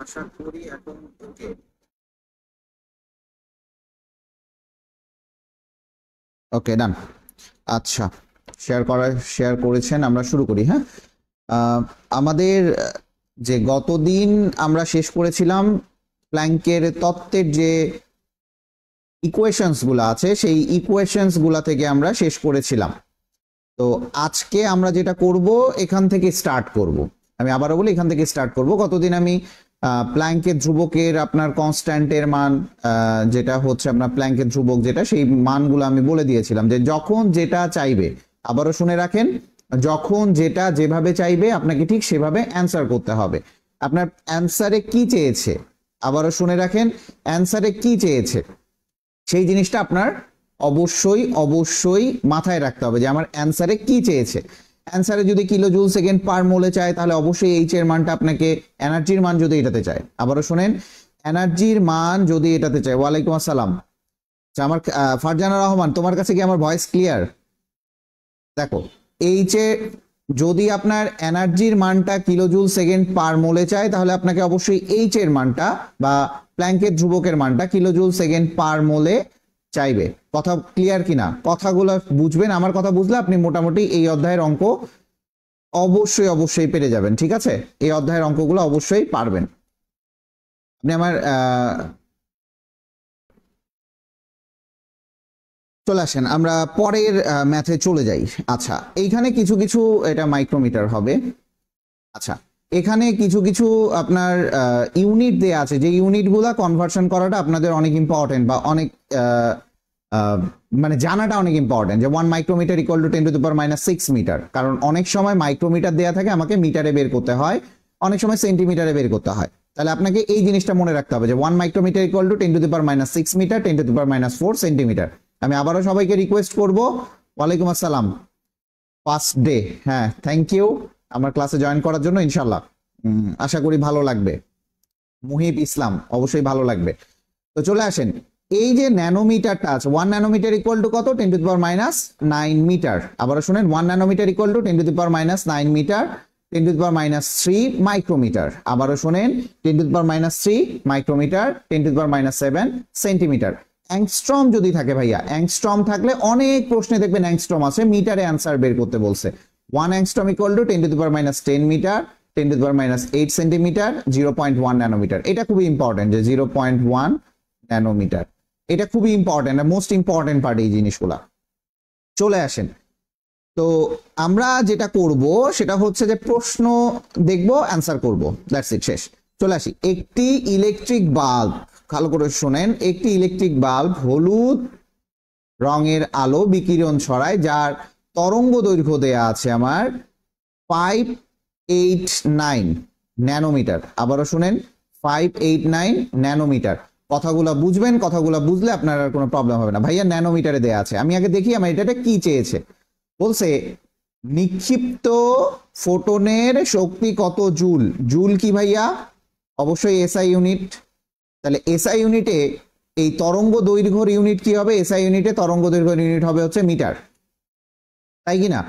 আশা করি এখন ওকে। ওকে ডান। আচ্ছা, শেয়ার করেছেন, আমরা শুরু করি। হ্যাঁ, আমাদের যে গতদিন আমরা শেষ করেছিলাম প্ল্যাঙ্কের তত্ত্বের যে ইকুয়েশনস গুলো আছে সেই ইকুয়েশনস গুলা থেকে আমরা শেষ করেছিলাম। তো আজকে আমরা যেটা করব এখান থেকে স্টার্ট করব। আমি আবারও বলি এখান থেকে স্টার্ট করব। গতদিন আমি প্ল্যাঙ্কের ধ্রুবকের আপনার কনস্ট্যান্টের মান যেটা হচ্ছে আপনার প্ল্যাঙ্কের ধ্রুবক যেটা সেই মানগুলো আমি বলে দিয়েছিলাম যে যখন যেটা চাইবে, আবারও শুনে রাখেন, যখন যেটা যেভাবে চাইবে আপনাকে ঠিক সেভাবে অ্যান্সার করতে হবে। আপনার অ্যান্সারে কি চেয়েছে, আবারও শুনে রাখেন, অ্যান্সারে কি চেয়েছে সেই জিনিসটা আপনার অবশ্যই অবশ্যই মাথায় রাখতে হবে যে আমার অ্যান্সারে কি চেয়েছে। অ্যান্সারে যদি কিলো জুল সেকেন্ড পার মোলে চায় তাহলে অবশ্যই এইচ এর মানটা আপনাকে, এনার্জির মান যদি এটাতে চায়, আবারও শোনেন, এনার্জির মান যদি এটাতে চায়। ওয়ালাইকুম আসসালাম। আমার ফারজানা রহমান, তোমার কাছে কি আমার ভয়েস ক্লিয়ার? দেখো, এইচ এ যদি আপনার এনার্জির মানটা কিলো জুল সেকেন্ড পার মোলে চায় তাহলে আপনাকে অবশ্যই এইচ এর মানটা বা প্ল্যাঙ্কের ধ্রুবকের মানটা কিলো জুল সেকেন্ড পার মোলে চাইবে। কথা ক্লিয়ার কিনা? কথাগুলো বুঝবেন, আমার কথা বুঝলে আপনি মোটামুটি এই অধ্যায়ের অঙ্ক অবশ্যই অবশ্যই পেরে যাবেন। ঠিক আছে, এই অধ্যায়ের অঙ্কগুলো অবশ্যই পারবেন। আপনি আমার চলে আসেন, আমরা পরের ম্যাথে চলে যাই। আচ্ছা, এইখানে কিছু কিছু, এটা মাইক্রোমিটার হবে। আচ্ছা, এখানে কিছু কিছু আপনার ইউনিট দেয়া আছে, যে ইউনিটগুলো কনভার্সন করাটা আপনাদের অনেক ইম্পর্টেন্ট বা অনেক মানে জানাটা অনেক ইম্পর্টেন্ট। যে 1 মাইক্রোমিটার ইকুয়াল টু 10⁻⁶ মিটার, কারণ অনেক সময় মাইক্রোমিটার দেয়া থাকে, আমাকে মিটারে বের করতে হয়, অনেক সময় সেন্টিমিটারে বের করতে হয়। তাহলে আপনাকে এই জিনিসটা মনে রাখতে হবে যে 1 micrometre equal to 10⁻⁶ metre, 10⁻⁴ centimetre. আমি আবারও সবাইকে রিকোয়েস্ট করব, ওয়ালাইকুম আসসালাম, ফার্স্ট ডে, হ্যাঁ থ্যাংক ইউ আমার ক্লাসে জয়েন করার জন্য। ইনশাল্লাহ আশা করি ভালো লাগবে। মুহিব ইসলাম, অবশ্যই ভালো লাগবে। তো চলে আসেন, এই যে ন্যানোমিটারটা আছে, 1 ন্যানোমিটার ইকুয়াল টু কত? 10⁻⁹ মিটার। আবারও শুনেন, 1 nanometre equal to 10⁻⁹ metre, 10⁻³ micrometre. আবারও শুনেন, 10⁻³ মাইক্রোমিটার, 10⁻⁷ সেন্টিমিটার। অ্যাংস্ট্রম যদি থাকে ভাইয়া, অ্যাংস্ট্রম থাকলে অনেক প্রশ্নে দেখবেন অ্যাংস্ট্রম আছে, মিটারে অ্যান্সার বের করতে বলছে। 1 angstrom equal to 10⁻⁻10 metre, 10⁻⁸ centimetre, 0.1 nanometre. এটা খুবই ইম্পর্টেন্ট যে 0.1 ন্যানোমিটার, এটা খুবই ইম্পর্টেন্ট, মোস্ট ইম্পর্টেন্ট পার্ট এই জিনিসগুলা। চলে আসেন, তো আমরা যেটা করব সেটা হচ্ছে যে প্রশ্ন দেখব, অ্যান্সার করব, দ্যাটস ইট, শেষ। চলে আসি, একটি ইলেকট্রিক বাল্ব, ভালো করে শোনেন, একটি ইলেকট্রিক বাল্ব হলুদ রঙের আলো বিকিরণ ছড়ায়, যার তরঙ্গ দৈর্ঘ্য দেয়া আছে আমার 589 ন্যানোমিটার। আবারও শুনেন, 589 ন্যানোমিটার। কথাগুলো বুঝবেন, কথাগুলো বুঝলে আপনার আর কোনো প্রবলেম হবে না। ভাইয়া ন্যানোমিটারে দেয়া আছে, আমি আগে দেখি আমার এটা কি চেয়েছে। বলছে নিক্ষিপ্ত ফোটনের শক্তি কত জুল। জুল কি ভাইয়া? অবশ্যই এসআই ইউনিট। তাহলে এসআই ইউনিটে এই তরঙ্গ দৈর্ঘ্যের ইউনিট কি হবে? এসআই ইউনিটে তরঙ্গ দৈর্ঘ্যের ইউনিট হবে হচ্ছে মিটার, তাই কি না?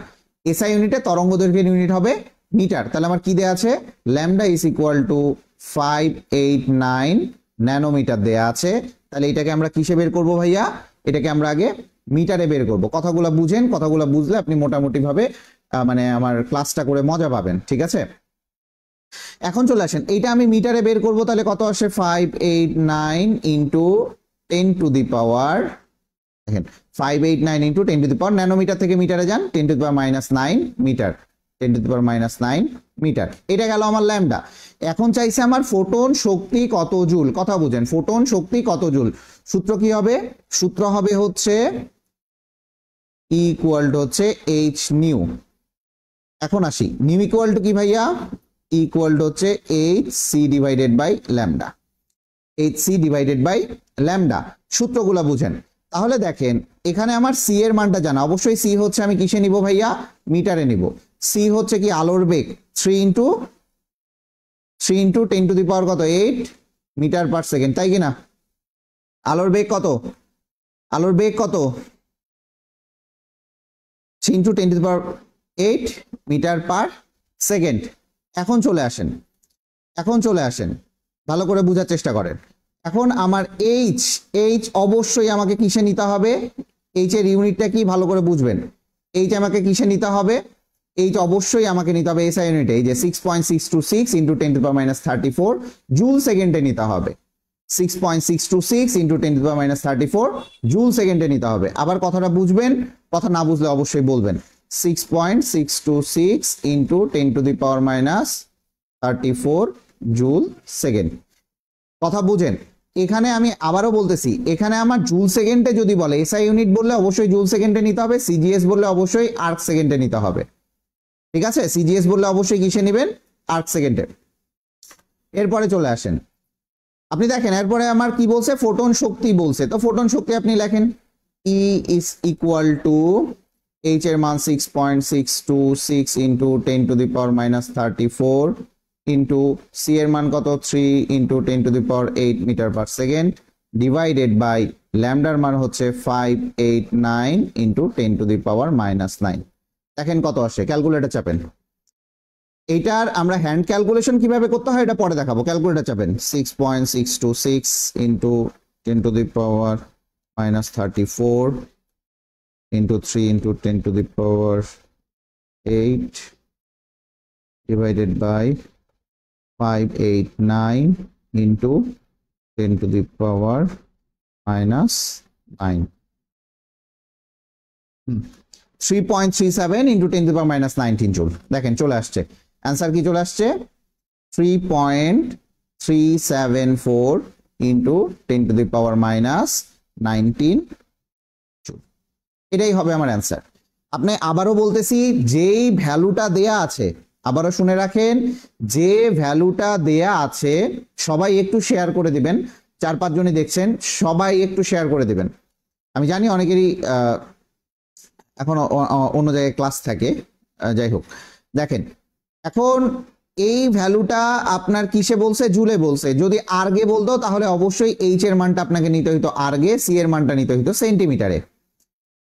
এসআই ইউনিটে তরঙ্গ দৈর্ঘ্যের ইউনিট হবে মিটার। তাহলে আমার কি দেয়া আছে? Lambda is equal to 589 nanometre দেয়া আছে। তাহলে এটাকে আমরা কিসে বের করব ভাইয়া? এটাকে আমরা আগে মিটারে বের করব। কথাগুলো বুঝেন, কথাগুলো বুঝলে আপনি মোটামুটি ভাবে মানে আমার ক্লাসটা করে মজা পাবেন। ঠিক আছে, এখন চলে আসেন, এইটা আমি মিটারে বের করব, তাহলে কত আসে? 589 ইন্টু 10 টু দি পাওয়ার, দেখেন 589 into 10 to the power, nanometre থেকে মিটারে যান, 10 to the power -9 metre, 10 to the power -9 metre. এটা গেল আমার ল্যামডা। এখন চাইছে আমার ফোটন শক্তি কত জুল। কথা বুঝেন, ফোটন শক্তি কত জুল, সূত্র কি হবে? সূত্র হবে হচ্ছে ইকুয়াল টু হচ্ছে এইচ নিউ। এখন আসি, নিউ ইকুয়াল টু কি ভাইয়া? ইকুয়াল টু হচ্ছে H C divided by lambda, H C divided by lambda. সূত্রগুলো বুঝেন। তাহলে দেখেন, এখানে আমার সি এর মানটা জানা, অবশ্যই সি হচ্ছে আমি কিসে নিব ভাইয়া? মিটারে নিব। সি হচ্ছে কি? আলোর বেগ, 3 ইন্টু 10 টু দি পাওয়ার কত? 8 মিটার পার সেকেন্ড, তাই কিনা? আলোর বেগ কত? আলোর বেগ কত? 3 into 10 to the power 8 metre per second. এখন চলে আসেন, এখন চলে আসেন, ভালো করে বোঝার চেষ্টা করেন। এখন আমার এইচ, এইচ অবশ্যই আমাকে কিসে নিতে হবে, এইচ এর ইউনিটটা কি ভালো করে বুঝবেন। এইচ আমাকে কিসে নিতে হবে, এইচ অবশ্যই আমাকে নিতে হবে এসআই ইউনিটে, এই যে 6.626 into 10 to the power minus 34 joule সেকেন্ডে নিতে হবে। 6.626 into 10 to the power minus 34 joule সেকেন্ডে নিতে হবে। আবার কথাটা বুঝবেন, কথা না বুঝলে অবশ্যই বলবেন। 6.626 into 10 to the power minus 34 joule second. কথা বুঝেন। এখানে আমি আবারও বলতেছি, এখানে আমার জুল সেকেন্ডে যদি বলে, এসআই ইউনিট বললে অবশ্যই জুল সেকেন্ডে নিতে হবে, সিজিএস বললে অবশ্যই আর্ক সেকেন্ডে নিতে হবে। ঠিক আছে, সিজিএস বললে অবশ্যই কিসে নেবেন, আর্ক সেকেন্ডে। এরপরে চলে আসেন, আপনি দেখেন এরপরে আমার কি বলছে, ফোটন শক্তি বলছে। তো ফোটন শক্তি আপনি লেখেন E is equal to H এর মান 6.626 into 10 to the power minus 34 into c এর মান কত 3 into 10 to the power 8 metre per second divided by ল্যামডার মান হচ্ছে 589 into 10 to the power minus 9। দেখেন কত আসে, ক্যালকুলেটর চাপেন। এইটার আমরা হ্যান্ড ক্যালকুলেশন কিভাবে করতে হয় এটা পরে দেখাবো, ক্যালকুলেটর চাপেন। 6.626 into 10 to the power minus 34 into 3 into 10 to the power 8 divided by 589 into 10 to the power minus 9. 3.37 into 10 to the power minus 19 joule। দেখেন চলে আসছে অ্যান্সার, কি চলে আসছে 3.374 into 10 to the power minus 19 joule. এটাই হবে আমার অ্যান্সার। আপনি আবারও বলতেছি, যেই ভ্যালুটা দেয়া আছে, আবারও শুনে রাখেন, যে ভ্যালুটা দেয়া আছে সবাই একটু শেয়ার করে দিবেন। 4-5 জনই দেখছেন, সবাই একটু শেয়ার করে দিবেন। আমি জানি অনেকেরই এখন অন্য জায়গায় ক্লাস থাকে, যাই হোক দেখেন এখন এই ভ্যালুটা আপনার কিসে বলছে, জুলে বলছে। যদি আর্গে বলতো তাহলে অবশ্যই এইচ এর মানটা আপনাকে নিতে হইতো আর্গে, সি এর মানটা নিতে হইতো সেন্টিমিটারে,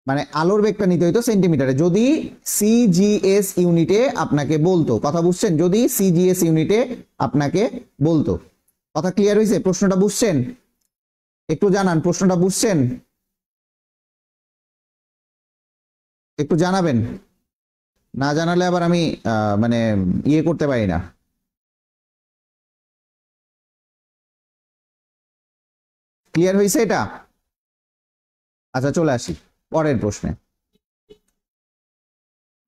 মানে আলোর বেগটা নিতে হইতো সেন্টিমিটারে। যদি সিজিএস ইউনিটে আপনাকে বলতো, কথা বুঝছেন, যদি সিজিএস ইউনিটে আপনাকে বলতো। কথা ক্লিয়ার হয়েছে? প্রশ্নটা বুঝছেন? একটু জানান, প্রশ্নটা বুঝছেন? একটু জানাবেন, না জানালে আবার আমি মানে ইয়ে করতে পারি না। ক্লিয়ার হয়েছে এটা? আচ্ছা চলে আসি পরের প্রশ্নে।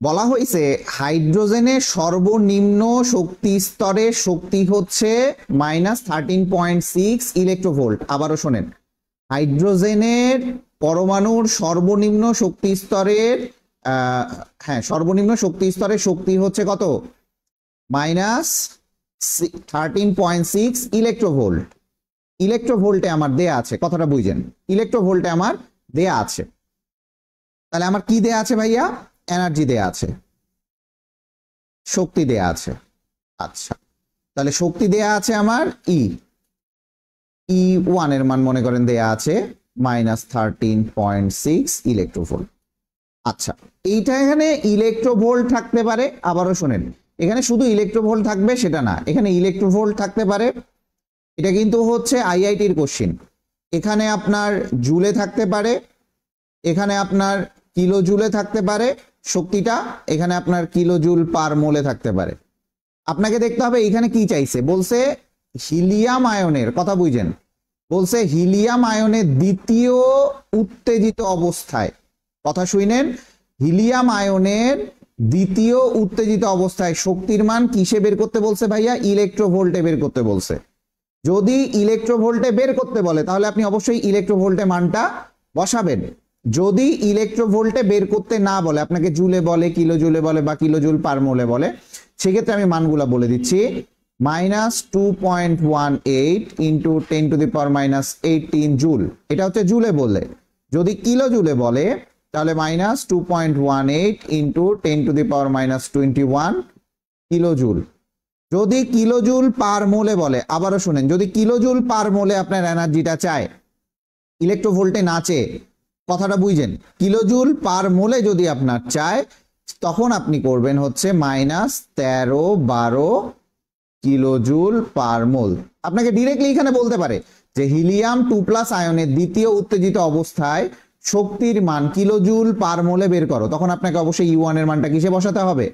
বলা হয়েছে হাইড্রোজেনের সর্বনিম্ন শক্তি স্তরের শক্তি হচ্ছে -13.6 ইলেকট্রোভোল্ট। আবারও শোনেন, হাইড্রোজেনের পরমাণুর সর্বনিম্ন শক্তি স্তরের সর্বনিম্ন শক্তি স্তরের শক্তি হচ্ছে কত, -13.6 ইলেকট্রোভোল্ট। ইলেকট্রোভোল্টে আমার দেয়া আছে, কথাটা বুঝেন, ইলেকট্রোভোল্টে আমার দেয়া আছে। তাহলে আমার কি দেয়া আছে ভাইয়া? এনার্জি দেয়া আছে, শক্তি দেয়া আছে। আচ্ছা তাহলে শক্তি দেয়া আছে আমার E1 এর মান মনে করেন দেয়া আছে -13.6 ইলেকট্রোভোল্ট। আচ্ছা এইটা এখানে ইলেকট্রোভোল্ট থাকতে পারে, আবারও শোনেন, এখানে শুধু ইলেকট্রোভোল্ট থাকবে সেটা না, এখানে ইলেকট্রোভোল্ট থাকতে পারে, এটা কিন্তু হচ্ছে আইআইটির কোশ্চিন। এখানে আপনার জুলে থাকতে পারে, এখানে আপনার কিলো জুলে থাকতে পারে শক্তিটা, এখানে আপনার কিলো জুল পার মোলে থাকতে পারে। আপনাকে দেখতে হবে এখানে কি চাইছে, বলছে হিলিয়াম আয়নের, কথা বুঝেন, বলছে হিলিয়াম আয়নের দ্বিতীয় উত্তেজিত অবস্থায়, কথা শুনেন, হিলিয়াম আয়নের দ্বিতীয় উত্তেজিত অবস্থায় শক্তির মান কিসে বের করতে বলছে ভাইয়া? ইলেকট্রোভোল্টে বের করতে বলছে। যদি ইলেকট্রোভোল্টে বের করতে বলে তাহলে আপনি অবশ্যই ইলেকট্রোভোল্টে মানটা বসাবেন। যদি ইলেকট্রোভোল্টে বের করতে না বলে, আপনাকে জুলে বলে, কিলো জুলে বলে বা কিলো জুল পার মোলে বলে, সেক্ষেত্রে আমি মানগুলা বলে দিচ্ছি। -2.18 into 10 to the power -18 joule, এটা হচ্ছে জুলে বললে। যদি কিলো জুলে বলে তাহলে -2.18 into 10 to the power -21 kilo joule. যদি কিলো জুল পার মোলে বলে, আবারও শুনেন, যদি কিলো জুল পার মোলে আপনার এনার্জিটা চায়, ইলেকট্রোভোল্টে না চেয়ে, কথাটা বুঝেন, কিলো জুল পার মোলে যদি আপনার চায় তখন আপনি করবেন হচ্ছে -13-12 কিলো জুল পার মোল। আপনাকে ডিরেক্টলি এখানে বলতে পারে যে হিলিয়াম 2+ আয়নের দ্বিতীয় উত্তেজিত অবস্থায় শক্তির মান কিলোজুল পার মোলে বের করো, তখন আপনাকে অবশ্যই E1 এর মানটা কিসে বসাতে হবে?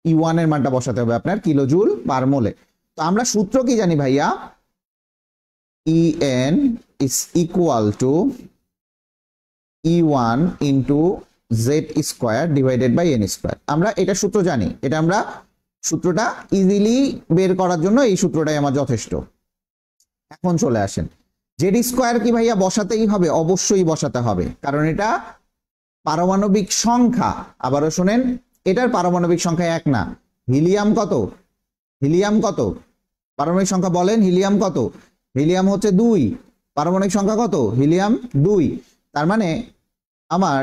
E1 এর মানটা বসাতে হবে আপনার কিলোজুল পার মোলে। তো আমরা সূত্র কি জানি ভাইয়া? En is equal to E1 into Z square divided by N square। আমরা এটা সূত্র জানি, এটা আমরা সূত্রটা ইজিলি বের করার জন্য এই সূত্রটাই আমার যথেষ্ট। এখন চলে আসেন, জেড স্কোয়ার কি ভাইয়া বসাতেই হবে? অবশ্যই বসাতে হবে, কারণ এটা পারমাণবিক সংখ্যা। আবারও শোনেন, এটার পারমাণবিক সংখ্যা 1 না। হিলিয়াম কত? হিলিয়াম কত পারমাণবিক সংখ্যা বলেন? হিলিয়াম কত? হিলিয়াম হচ্ছে 2। পারমাণবিক সংখ্যা কত? হিলিয়াম 2। তার মানে আমার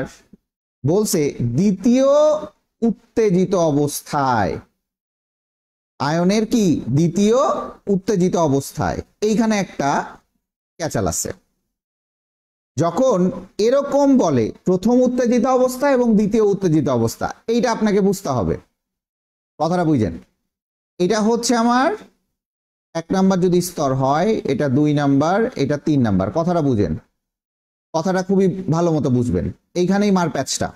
বলছে দ্বিতীয় উত্তেজিত অবস্থায়, আয়নের কি দ্বিতীয় উত্তেজিত অবস্থায়, এইখানে একটা ক্যাচাল আছে। যখন এরকম বলে প্রথম উত্তেজিত অবস্থা এবং দ্বিতীয় উত্তেজিত অবস্থা, এইটা আপনাকে বুঝতে হবে। কথাটা বুঝেন, এটা হচ্ছে আমার 1 নাম্বার যদি স্তর হয়, এটা 2 নাম্বার, এটা 3 নাম্বার। কথাটা বুঝেন, কথাটা খুবই ভালো মতো বুঝবেন। এইখানেই মার প্যাচটা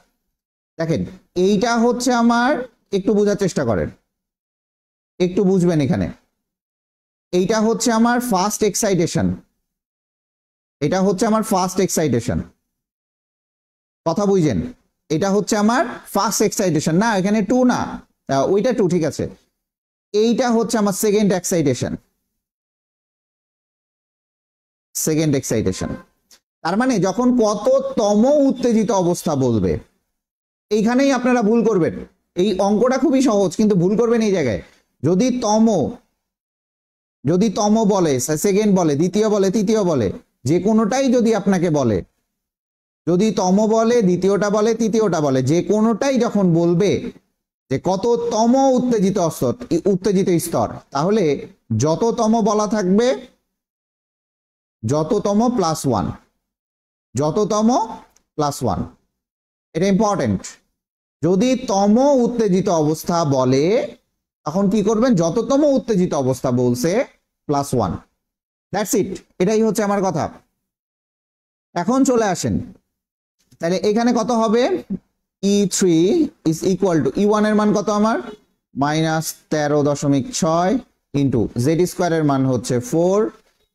দেখেন। এইটা হচ্ছে আমার, একটু বোঝার চেষ্টা করেন, একটু বুঝবেন এখানে। এইটা হচ্ছে আমার ফার্স্ট এক্সাইটেশন, এটা হচ্ছে আমার ফার্স্ট এক্সাইটেশন। কথা বুঝেন, এটা হচ্ছে আমার ফার্স্ট এক্সাইটেশন। না, এখানে 2 না, ওইটা 2 ঠিক আছে। এইটা হচ্ছে আমার সেকেন্ড এক্সাইটেশন, সেকেন্ড এক্সাইটেশন। তার মানে যখন কততম উত্তেজিত অবস্থা বলবে, এইখানেই আপনারা ভুল করবেন। এই অঙ্কটা খুবই সহজ, কিন্তু ভুল করবেন এই জায়গায়। যদি তম বলে, সেকেন্ড বলে, দ্বিতীয় বলে, তৃতীয় বলে, যে কোনোটাই যদি আপনাকে বলে, যদি তম বলে, দ্বিতীয়টা বলে, তৃতীয়টা বলে, যে কোনোটাই যখন বলবে যে কততম উত্তেজিত স্তর, তাহলে যততম বলা থাকবে, যততম +1, যততম +1। এটা ইম্পর্টেন্ট। যদি তম উত্তেজিত অবস্থা বলে, তখন কি করবেন? যততম উত্তেজিত অবস্থা বলছে +1। দ্যাটস ইট, এটাই হচ্ছে আমার কথা। এখন চলে আসেন, তাহলে এখানে কত হবে? E3 is equal to E1 এর মান কত আমার? -13.6 ইন্টু জেড স্কোয়ারের মান হচ্ছে 4,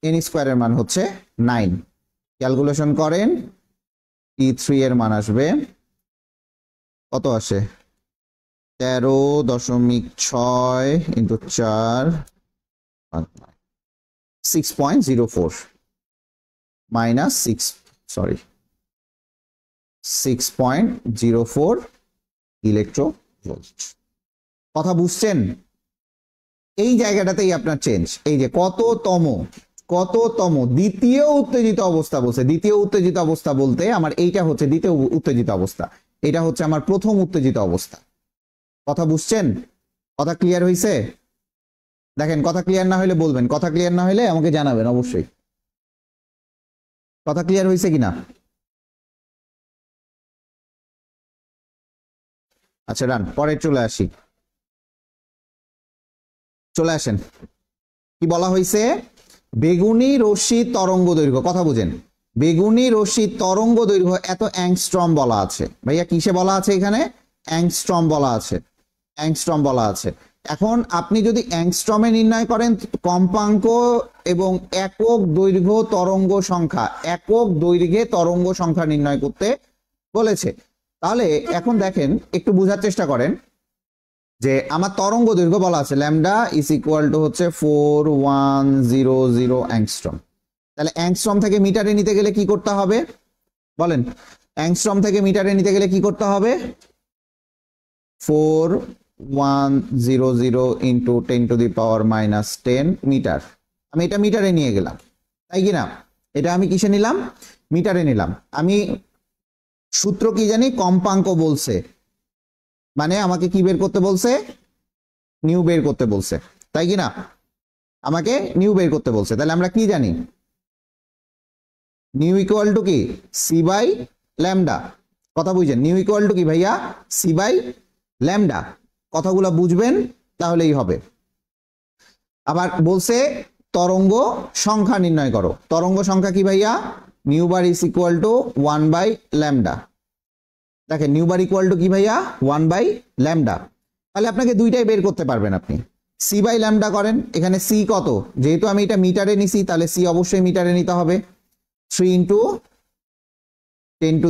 এন স্কোয়ারের মান হচ্ছে 9। ক্যালকুলেশন করেন, E3 এর মান আসবে কত? আসে 13.6 ইন্টু 4, 6.04 -6.04 ইলেকট্রোভোল্ট। কথা বুঝছেন? এই জায়গাটাতেই আপনার চেঞ্জ। এই যে কততম দ্বিতীয় উত্তেজিত অবস্থা বলছে। দ্বিতীয় উত্তেজিত অবস্থা বলতে আমার এইটা হচ্ছে দ্বিতীয় উত্তেজিত অবস্থা, এটা হচ্ছে আমার প্রথম উত্তেজিত অবস্থা। কথা বুঝছেন? কথা ক্লিয়ার হয়েছে? দেখেন, কথা ক্লিয়ার না হলে বলবেন, কথা ক্লিয়ার না হলে আমাকে জানাবেন অবশ্যই। কথা ক্লিয়ার হয়েছে কিনা? আচ্ছা রান, পরে চলে আসি। চলে আসেন, কি বলা হয়েছে? বেগুনি রশ্মি তরঙ্গ দৈর্ঘ্য। কথা বুঝেন, বেগুনি রশ্মি তরঙ্গ দৈর্ঘ্য এত অ্যাংস্ট্রম বলা আছে। ভাইয়া কিসে বলা আছে? এখানে অ্যাংস্ট্রম বলা আছে, অ্যাংস্ট্রম বলা আছে। এখন আপনি যদি অ্যাংস্ট্রমে নির্ণয় করেন কম্পাঙ্ক এবং একক দৈর্ঘ্য তরঙ্গ সংখ্যা, একক দৈর্ঘ্যে তরঙ্গ সংখ্যা নির্ণয় করতে বলেছে। তাহলে এখন দেখেন, একটু বোঝার চেষ্টা করেন যে আমার তরঙ্গ দৈর্ঘ্য বলা আছে ল্যামডা ইজ ইকুয়াল টু হচ্ছে 4100 অ্যাংস্ট্রম। তাহলে অ্যাংস্ট্রম থেকে মিটারে নিতে গেলে কি করতে হবে বলেন? অ্যাংস্ট্রম থেকে মিটারে নিতে গেলে কি করতে হবে? 4100 ইন্টু 10⁻⁻10 মিটার। আমি এটা মিটারে নিয়ে গেলাম, তাই কিনা? এটা আমি কিসে নিলাম? মিটারে নিলাম। আমি সূত্র কি জানি? কম্পাঙ্ক বলছে, মানে আমাকে কি বের করতে বলছে? নিউ বের করতে বলছে, তাই কিনা? আমাকে নিউ বের করতে বলছে। তাহলে আমরা কি জানি? নিউ ইকুয়াল টু কি? C by lambda. কথা বুঝছেন? নিউ ইকুয়াল টু কি ভাইয়া? C by lambda. কথাগুলো বুঝবেন তাহলেই হবে। আবার বলছে তরঙ্গ সংখ্যা নির্ণয় করো। তরঙ্গ সংখ্যা কি ভাইয়া? Nu bar is equal to 1/λ। দেখেন নিউ বার ইকুয়াল টু কি ভাইয়া? 1/λ। তাহলে আপনাকে দুইটাই বের করতে পারবেন আপনি। c/λ করেন, এখানে c কত, যেহেতু আমি এটা মিটারে নিছি তাহলে c অবশ্যই মিটারে নিতে হবে। 3 × 10⁸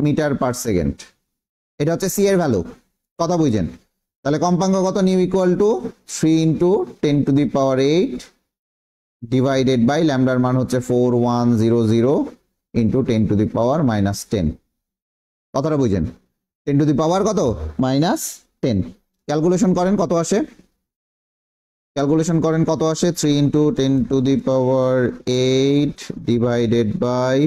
মিটার পার সেকেন্ড, এটা হচ্ছে c এর ভ্যালু। কথা বুঝেন? তাহলে কম্পাঙ্ক কত? Nu equal to 3 × 10⁸ divided by ল্যামডার মান হচ্ছে 4100 × 10⁻⁻10। কথাটা বুঝেন? 10⁻⁻ কত? -10। ক্যালকুলেশন করেন কত আসে? ক্যালকুলেশন করেন কত আসে? 3 × 10⁸ ডিভাইডেড বাই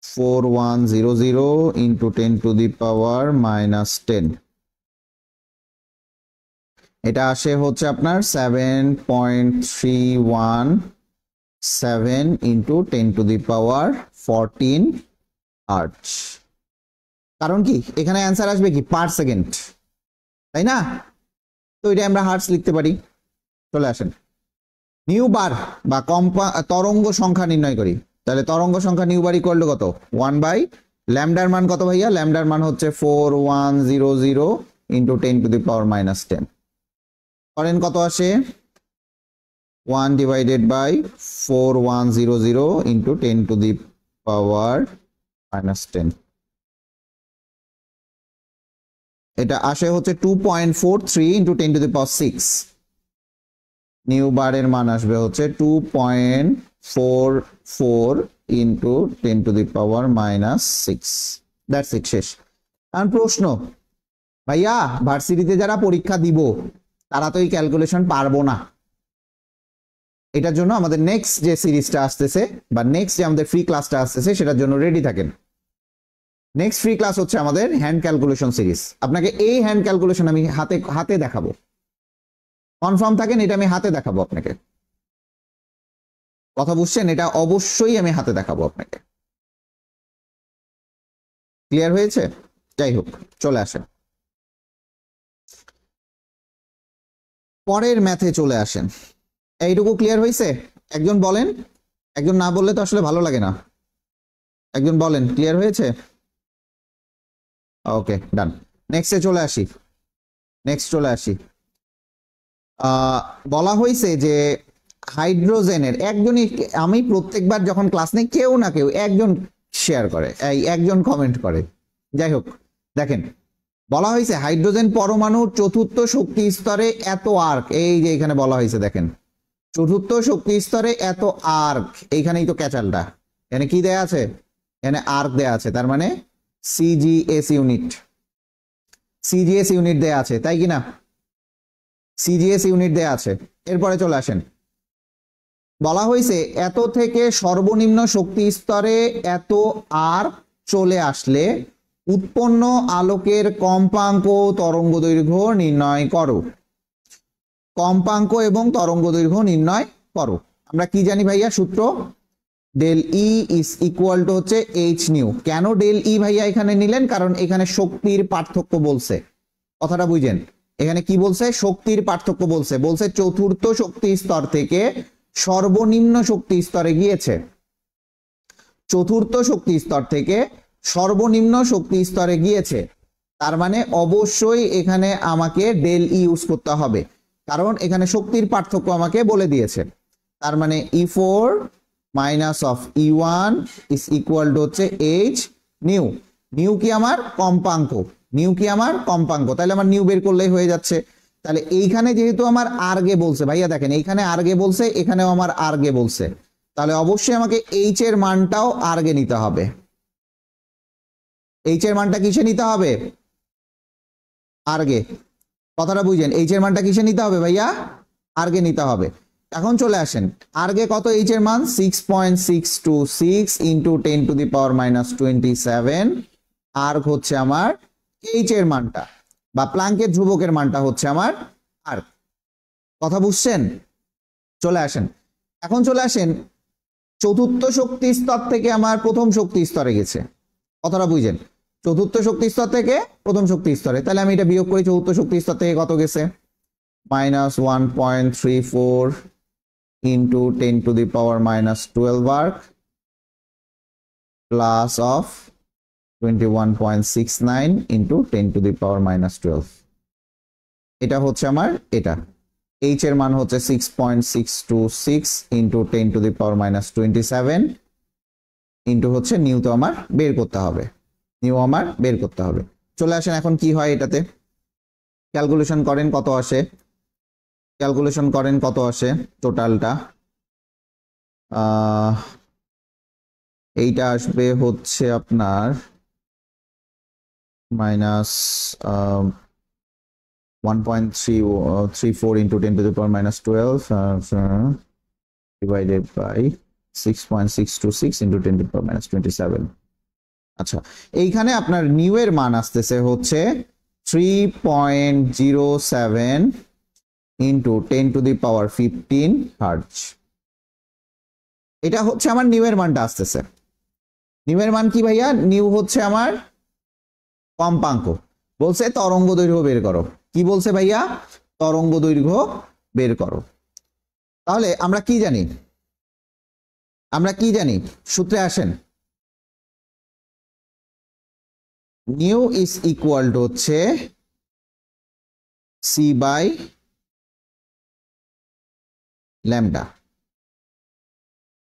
4100 × 10⁻⁻10। এটা আসে হচ্ছে আপনার 7.317 × 10⁻14 আর্চ। কারণ কি এখানে অ্যান্সার আসবে কি? পার সেকেন্ড, তাই না? তো এটা আমরা হার্টস লিখতে পারি। চলে আসেন নিউ বার বা তরঙ্গ সংখ্যা নির্ণয় করি। তাহলে তরঙ্গ সংখ্যা নিউ বার ইকুয়াল টু কত? 1/λ মান কত ভাইয়া? ল্যামডার মান হচ্ছে 4100 × 10⁻⁻10। করেন কত আসে? 1/4100 × 10⁻⁻10। এটা আসে হচ্ছে 2.43 × 10⁶। নিউ বারের মান আসবে হচ্ছে 2.44 × 10⁻⁻6। দ্যাটস ইট, শেষ। কারণ প্রশ্ন ভাইয়া ভার্সিটিতে যারা পরীক্ষা দিব তারা তো এই ক্যালকুলেশন পারবো না। এটার জন্য আমাদের নেক্সট যে সিরিজটা আসতেছে বা নেক্সট যে আমাদের ফ্রি ক্লাসটা আসতেছে সেটার জন্য রেডি থাকেন। নেক্সট ফ্রি ক্লাস হচ্ছে আমাদের হ্যান্ড ক্যালকুলেশন সিরিজ। আপনাকে এই হ্যান্ড ক্যালকুলেশন আমি হাতে দেখাবো। কনফার্ম থাকেন, এটা আমি হাতে দেখাবো আপনাকে। কথা বুঝছেন? এটা অবশ্যই আমি হাতে দেখাবো আপনাকে। ক্লিয়ার হয়েছে? যাই হোক, চলে আসেন পরের ম্যাথে চলে আসেন। এইটুকু ক্লিয়ার হয়েছে? একজন বলেন, একজন না বললে তো আসলে ভালো লাগে না। একজন বলেন ক্লিয়ার হয়েছে? ওকে, ডান। নেক্সটে চলে আসি। নেক্সট চলে আসি। বলা হয়েছে যে হাইড্রোজেনের একজনই, আমি প্রত্যেকবার যখন ক্লাস নেই কেউ না কেউ একজন শেয়ার করে, একজন কমেন্ট করে। যাই হোক, দেখেন বলা হয়েছে হাইড্রোজেন পরমাণুর চতুর্থ শক্তি স্তরে এত আর্ক, এই যে এখানে বলা হয়েছে দেখেন চতুর্থ শক্তি স্তরে এত আর্ক, এইখানেই তো ক্যাচালটা। এখানে কি দেয়া আছে? এখানে আর্ক দেয়া আছে, তার মানে সিজিএস ইউনিট, সিজিএস ইউনিট দেয়া আছে, তাই কি না? সিজিএস ইউনিট দেয়া আছে। এরপরে চলে আসেন, বলা হয়েছে এত থেকে সর্বনিম্ন শক্তি স্তরে এত আর্ক চলে আসলে উৎপন্ন আলোকের কম্পাঙ্ক তরঙ্গ দৈর্ঘ্য নির্ণয় করো। কম্পাঙ্ক এবং তরঙ্গ দৈর্ঘ্য নির্ণয় করো। আমরা কি জানি ভাইয়া? সূত্র del E is equal to হচ্ছে h নিউ। কেন del E ভাইয়া এখানে নিলেন? কারণ এখানে শক্তির পার্থক্য বলছে। কথাটা বুঝেন? এখানে কি বলছে? শক্তির পার্থক্য বলছে। বলছে চতুর্থ শক্তি স্তর থেকে সর্বনিম্ন শক্তি স্তরে গিয়েছে। চতুর্থ শক্তি স্তর থেকে সর্বনিম্ন শক্তি স্তরে গিয়েছে, তার মানে অবশ্যই এখানে আমাকে del E ইউজ করতে হবে, কারণ এখানে শক্তির পার্থক্য আমাকে বলে দিয়েছে। তার মানে E4 minus of E1 is equal to হচ্ছে h নিউ। নিউ কি আমার? কম্পাঙ্ক। নিউ কি আমার? কম্পাঙ্ক। তাহলে আমার নিউ বের করলেই হয়ে যাচ্ছে। তাহলে এইখানে যেহেতু আমার আর্গে বলছে, ভাইয়া দেখেন এইখানে আর্গে বলছে, এখানেও আমার আর্গে বলছে, তাহলে অবশ্যই আমাকে h এর মানটাও আর্গে নিতে হবে। h এর মানটা কিসে নিতে হবে? আর্গে। কথাটা বুঝেন? h এর মানটা কিসে নিতে হবে ভাইয়া? আর্গে নিতে হবে। এখন চলে আসেন, আর্গে কত h এর মান? 6.626 ইন্টু 10⁻⁻27। আর্গ হচ্ছে আমার h এর মানটা, বা প্লাঙ্কের ধ্রুবকের মানটা হচ্ছে আমার আর্গ। কথা বুঝছেন? চলে আসেন, এখন চলে আসেন চতুর্থ শক্তি স্তর থেকে আমার প্রথম শক্তি স্তরে গেছে। কথাটা বুঝেন? চতুর্থ শক্তি স্তর থেকে প্রথম শক্তি স্তরে, তাহলে আমি এটা বিয়োগ করি। চতুর্থ শক্তি স্তর থেকে কত গেছে? -1.34 into 10 to the power minus 12 arc plus of 21.69 into 10 to the power minus 12. এটা হচ্ছে আমার এটা h এর মান হচ্ছে 6.626 into 10 to the power minus 27 into হচ্ছে নিউ তো আমার বের করতে হবে নিউ আমার বের করতে হবে চলে আসেন এখন কি হয় এটাতে ক্যালকুলেশন করেন কত আসে টোটালটা এইটা আসবে হচ্ছে আপনার minus 1.334 into 10 to the power minus 12 divided by 6.626 into 10 to the power minus 27. আচ্ছা এইখানে আপনার নিউ এর মান আসতেছে হচ্ছে 3.07 into 10 to the power 15 hertz এটা হচ্ছে আমার নিউ এর মানটা আসতেছে নিউ এর মান কি ভাইয়া নিউ হচ্ছে আমার কম্পাঙ্ক বলছে তরঙ্গ দৈর্ঘ্য বের করো কি বলছে ভাইয়া তরঙ্গ দৈর্ঘ্য বের করো তাহলে আমরা কি জানি সূত্রে আসেন নিউ ইজ ইকুয়াল টু হচ্ছে সি বাই ল্যামডা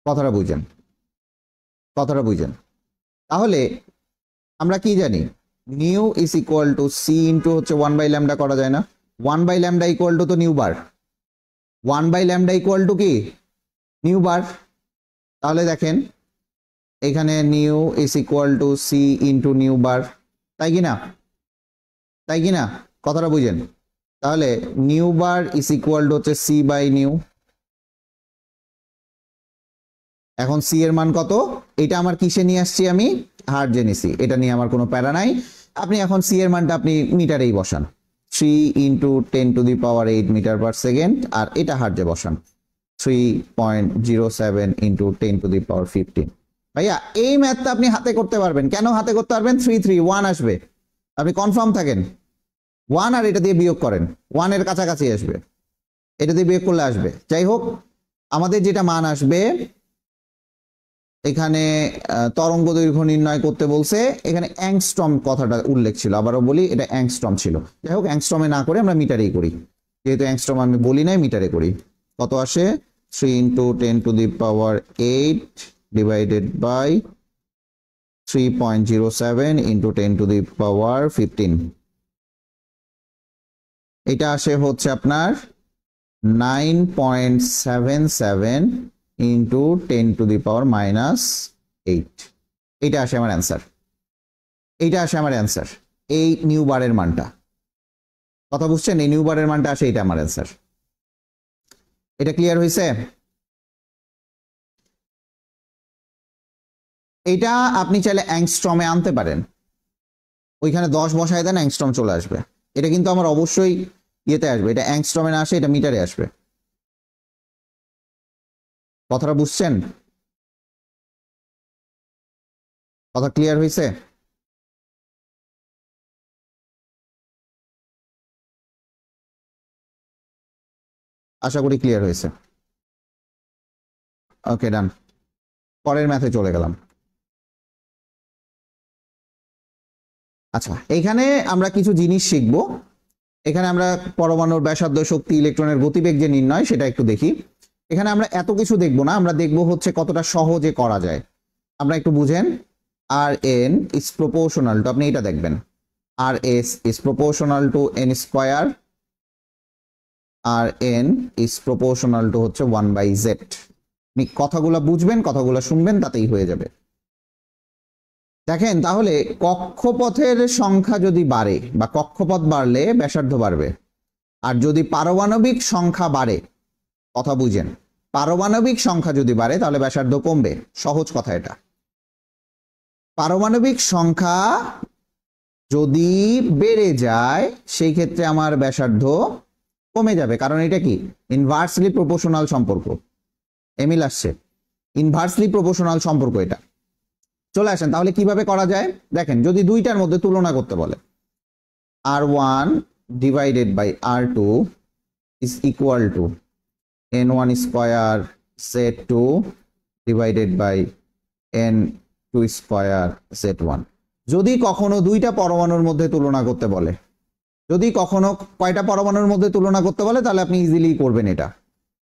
কথাটা বুঝেন তাহলে আমরা কি জানি nu is equal to c into হচ্ছে 1 বাই ল্যামডা করা যায় না 1 বাই ল্যামডা ইকুয়াল টু তো nu bar 1 by lambda equal to কি নিউ বার তাহলে দেখেন এখানে nu is equal to c into nu bar তাই কি না কথাটা বুঝেন তাহলে nu bar is equal to হচ্ছে সি বাই নিউ এখন সি এর মান কত এটা আমার কিসে নিয়ে আসছি আমি হার্জে নিছি এটা নিয়ে আমার কোনো প্যারা নাই আপনি এখন সি এর মানটা আপনি মিটারেই বসান 3 into 10 to the power 8 metre per second আর এটা হার্জে বসান 3.07 into 10 to the power 15 ভাইয়া এই ম্যাথটা আপনি হাতে করতে পারবেন কেন হাতে করতে পারবেন 1 আসবে আপনি কনফার্ম থাকেন 1 আর এটা দিয়ে বিয়োগ করেন 1 এর কাছাকাছি আসবে এটা দিয়ে বিয়োগ করলে আসবে যাই হোক আমাদের যেটা মান আসবে এখানে তরঙ্গ দৈর্ঘ্য নির্ণয় করতে বলছে এখানে অ্যাংস্ট্রম কথাটা উল্লেখ ছিল আবারও বলি এটা অ্যাংস্ট্রম ছিল যাই হোক অ্যাংস্ট্রমে না করে আমরা মিটারেই করি যেহেতু অ্যাংস্ট্রম আমি বলি নাই মিটারে করি কত আসে 3 into 10 to the power 8 divided by 3.07 into 10 to the power 15 এটা আসে হচ্ছে আপনার 9.77 into 10 to the power minus 8 এটা আসে আমার অ্যান্সার এই নিউ বারের মানটা কথা বুঝছেন এই নিউ বারের মানটা আসে এটা আমার অ্যান্সার এটা ক্লিয়ার হয়েছে এটা আপনি চাইলে অ্যাংস্ট্রমে আনতে পারেন ওইখানে 10 বসায় দেন অ্যাংস্ট্রম চলে আসবে এটা কিন্তু আমার অবশ্যই ইয়েতে আসবে এটা অ্যাংস্ট্রমে না আসে এটা মিটারে আসবে কথাটা বুঝছেন কথা ক্লিয়ার হয়েছে আশা করি ক্লিয়ার হয়েছে ওকে ডান পরের ম্যাথে চলে গেলাম আচ্ছা এইখানে আমরা কিছু জিনিস শিখব এখানে আমরা পরমাণুর ব্যাসার্ধ শক্তি ইলেকট্রনের গতিবেগ যে নির্ণয় সেটা একটু দেখি এখানে আমরা এত কিছু দেখব না আমরা দেখব হচ্ছে কতটা সহজে করা যায় আমরা একটু বুঝেন আর এন ইজ প্রপোর্শনাল টু আপনি এটা দেখবেন আর s is proportional to n square আর এন ইজ প্রপোর্শনাল টু হচ্ছে 1/z আপনি কথাগুলো বুঝবেন কথাগুলো শুনবেন তাতেই হয়ে যাবে দেখেন তাহলে কক্ষপথের সংখ্যা যদি বাড়ে বা কক্ষপথ বাড়লে ব্যাসার্ধ বাড়বে আর যদি পারমাণবিক সংখ্যা বাড়ে কথা বুঝেন পারমাণবিক সংখ্যা যদি বাড়ে তাহলে ব্যাসার্ধ কমবে সহজ কথা এটা পারমাণবিক সংখ্যা যদি বেড়ে যায় সেই ক্ষেত্রে আমার ব্যাসার্ধ কমে যাবে কারণ এটা কি ইনভার্সলি প্রপোর্শনাল সম্পর্ক এমিল আসছে ইনভার্সলি প্রপোর্শনাল সম্পর্ক এটা চলে আসেন তাহলে কিভাবে করা যায় দেখেন যদি দুইটার মধ্যে তুলনা করতে বলে r1 divided by r2 is equal to n1 square z2 divided by n2 square z1। যদি কখনো দুইটা পরমাণুর মধ্যে তুলনা করতে বলে, যদি কখনো কয়টা পরমাণুর মধ্যে তুলনা করতে বলে তাহলে আপনি ইজিলি করবেন এটা।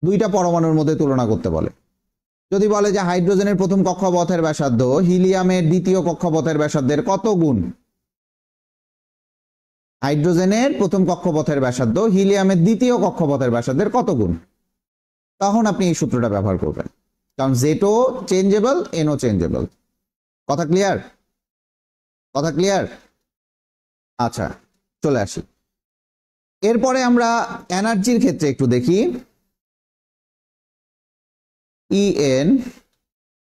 দুইটা পরমাণুর মধ্যে তুলনা করতে বলে, যদি বলে যে হাইড্রোজেনের প্রথম কক্ষপথের ব্যাসার্ধ হিলিয়ামের দ্বিতীয় কক্ষপথের ব্যাসার্ধের কত গুণ, হাইড্রোজেনের প্রথম কক্ষপথের ব্যাসার্ধ হিলিয়ামের দ্বিতীয় কক্ষপথের ব্যাসার্ধের কত গুণ, তখন আপনি এই সূত্রটা ব্যবহার করবেন, কারণ জেটো চেঞ্জেবল, এনও চেঞ্জেবল। কথা ক্লিয়ার? কথা ক্লিয়ার? আচ্ছা, চলে আসি এরপরে আমরা এনার্জির ক্ষেত্রে একটু দেখি। En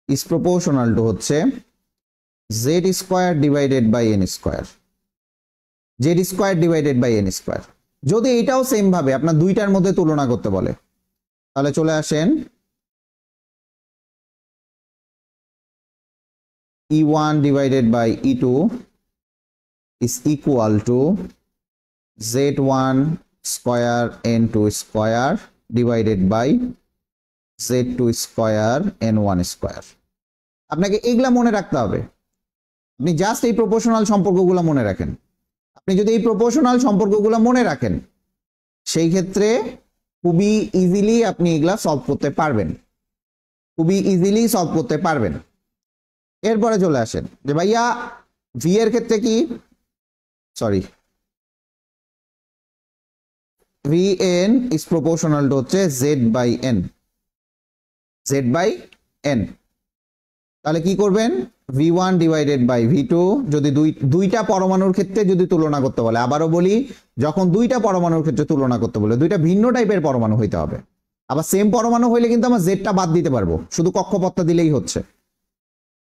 is proportional to হচ্ছে z square divided by n square, z square divided by n square. যদি এটাও সেম ভাবে আপনার দুইটার মধ্যে তুলনা করতে বলে তাহলে চলে আসেন E1 divided by E2 is equal to Z1 square N2 square divided by Z2 square N1 square। আপনাকে এগুলা মনে রাখতে হবে। আপনি জাস্ট এই প্রপোর্শনাল সম্পর্কগুলো মনে রাখেন। আপনি যদি এই প্রপোর্শনাল সম্পর্কগুলো মনে রাখেন সেই ক্ষেত্রে খুবই ইজিলি আপনি এগুলা সলভ করতে পারবেন, খুবই ইজিলি সলভ করতে পারবেন। এরপরে চলে আসেন যে ভাইয়া ভি এর ক্ষেত্রে কি, sorry v n is proportional to হচ্ছে z by n, z by n. তাহলে কি করবেন, v one divided by V two. যদি দুইটা পরমাণুর ক্ষেত্রে যদি তুলনা করতে বলে, আবারও বলি যখন দুইটা পরমাণুর ক্ষেত্রে তুলনা করতে বলে দুইটা ভিন্ন টাইপের পরমাণু হইতে হবে। আবার সেম পরমাণু হইলে কিন্তু আমার জেডটা বাদ দিতে পারবো, শুধু কক্ষপথটা দিলেই হচ্ছে।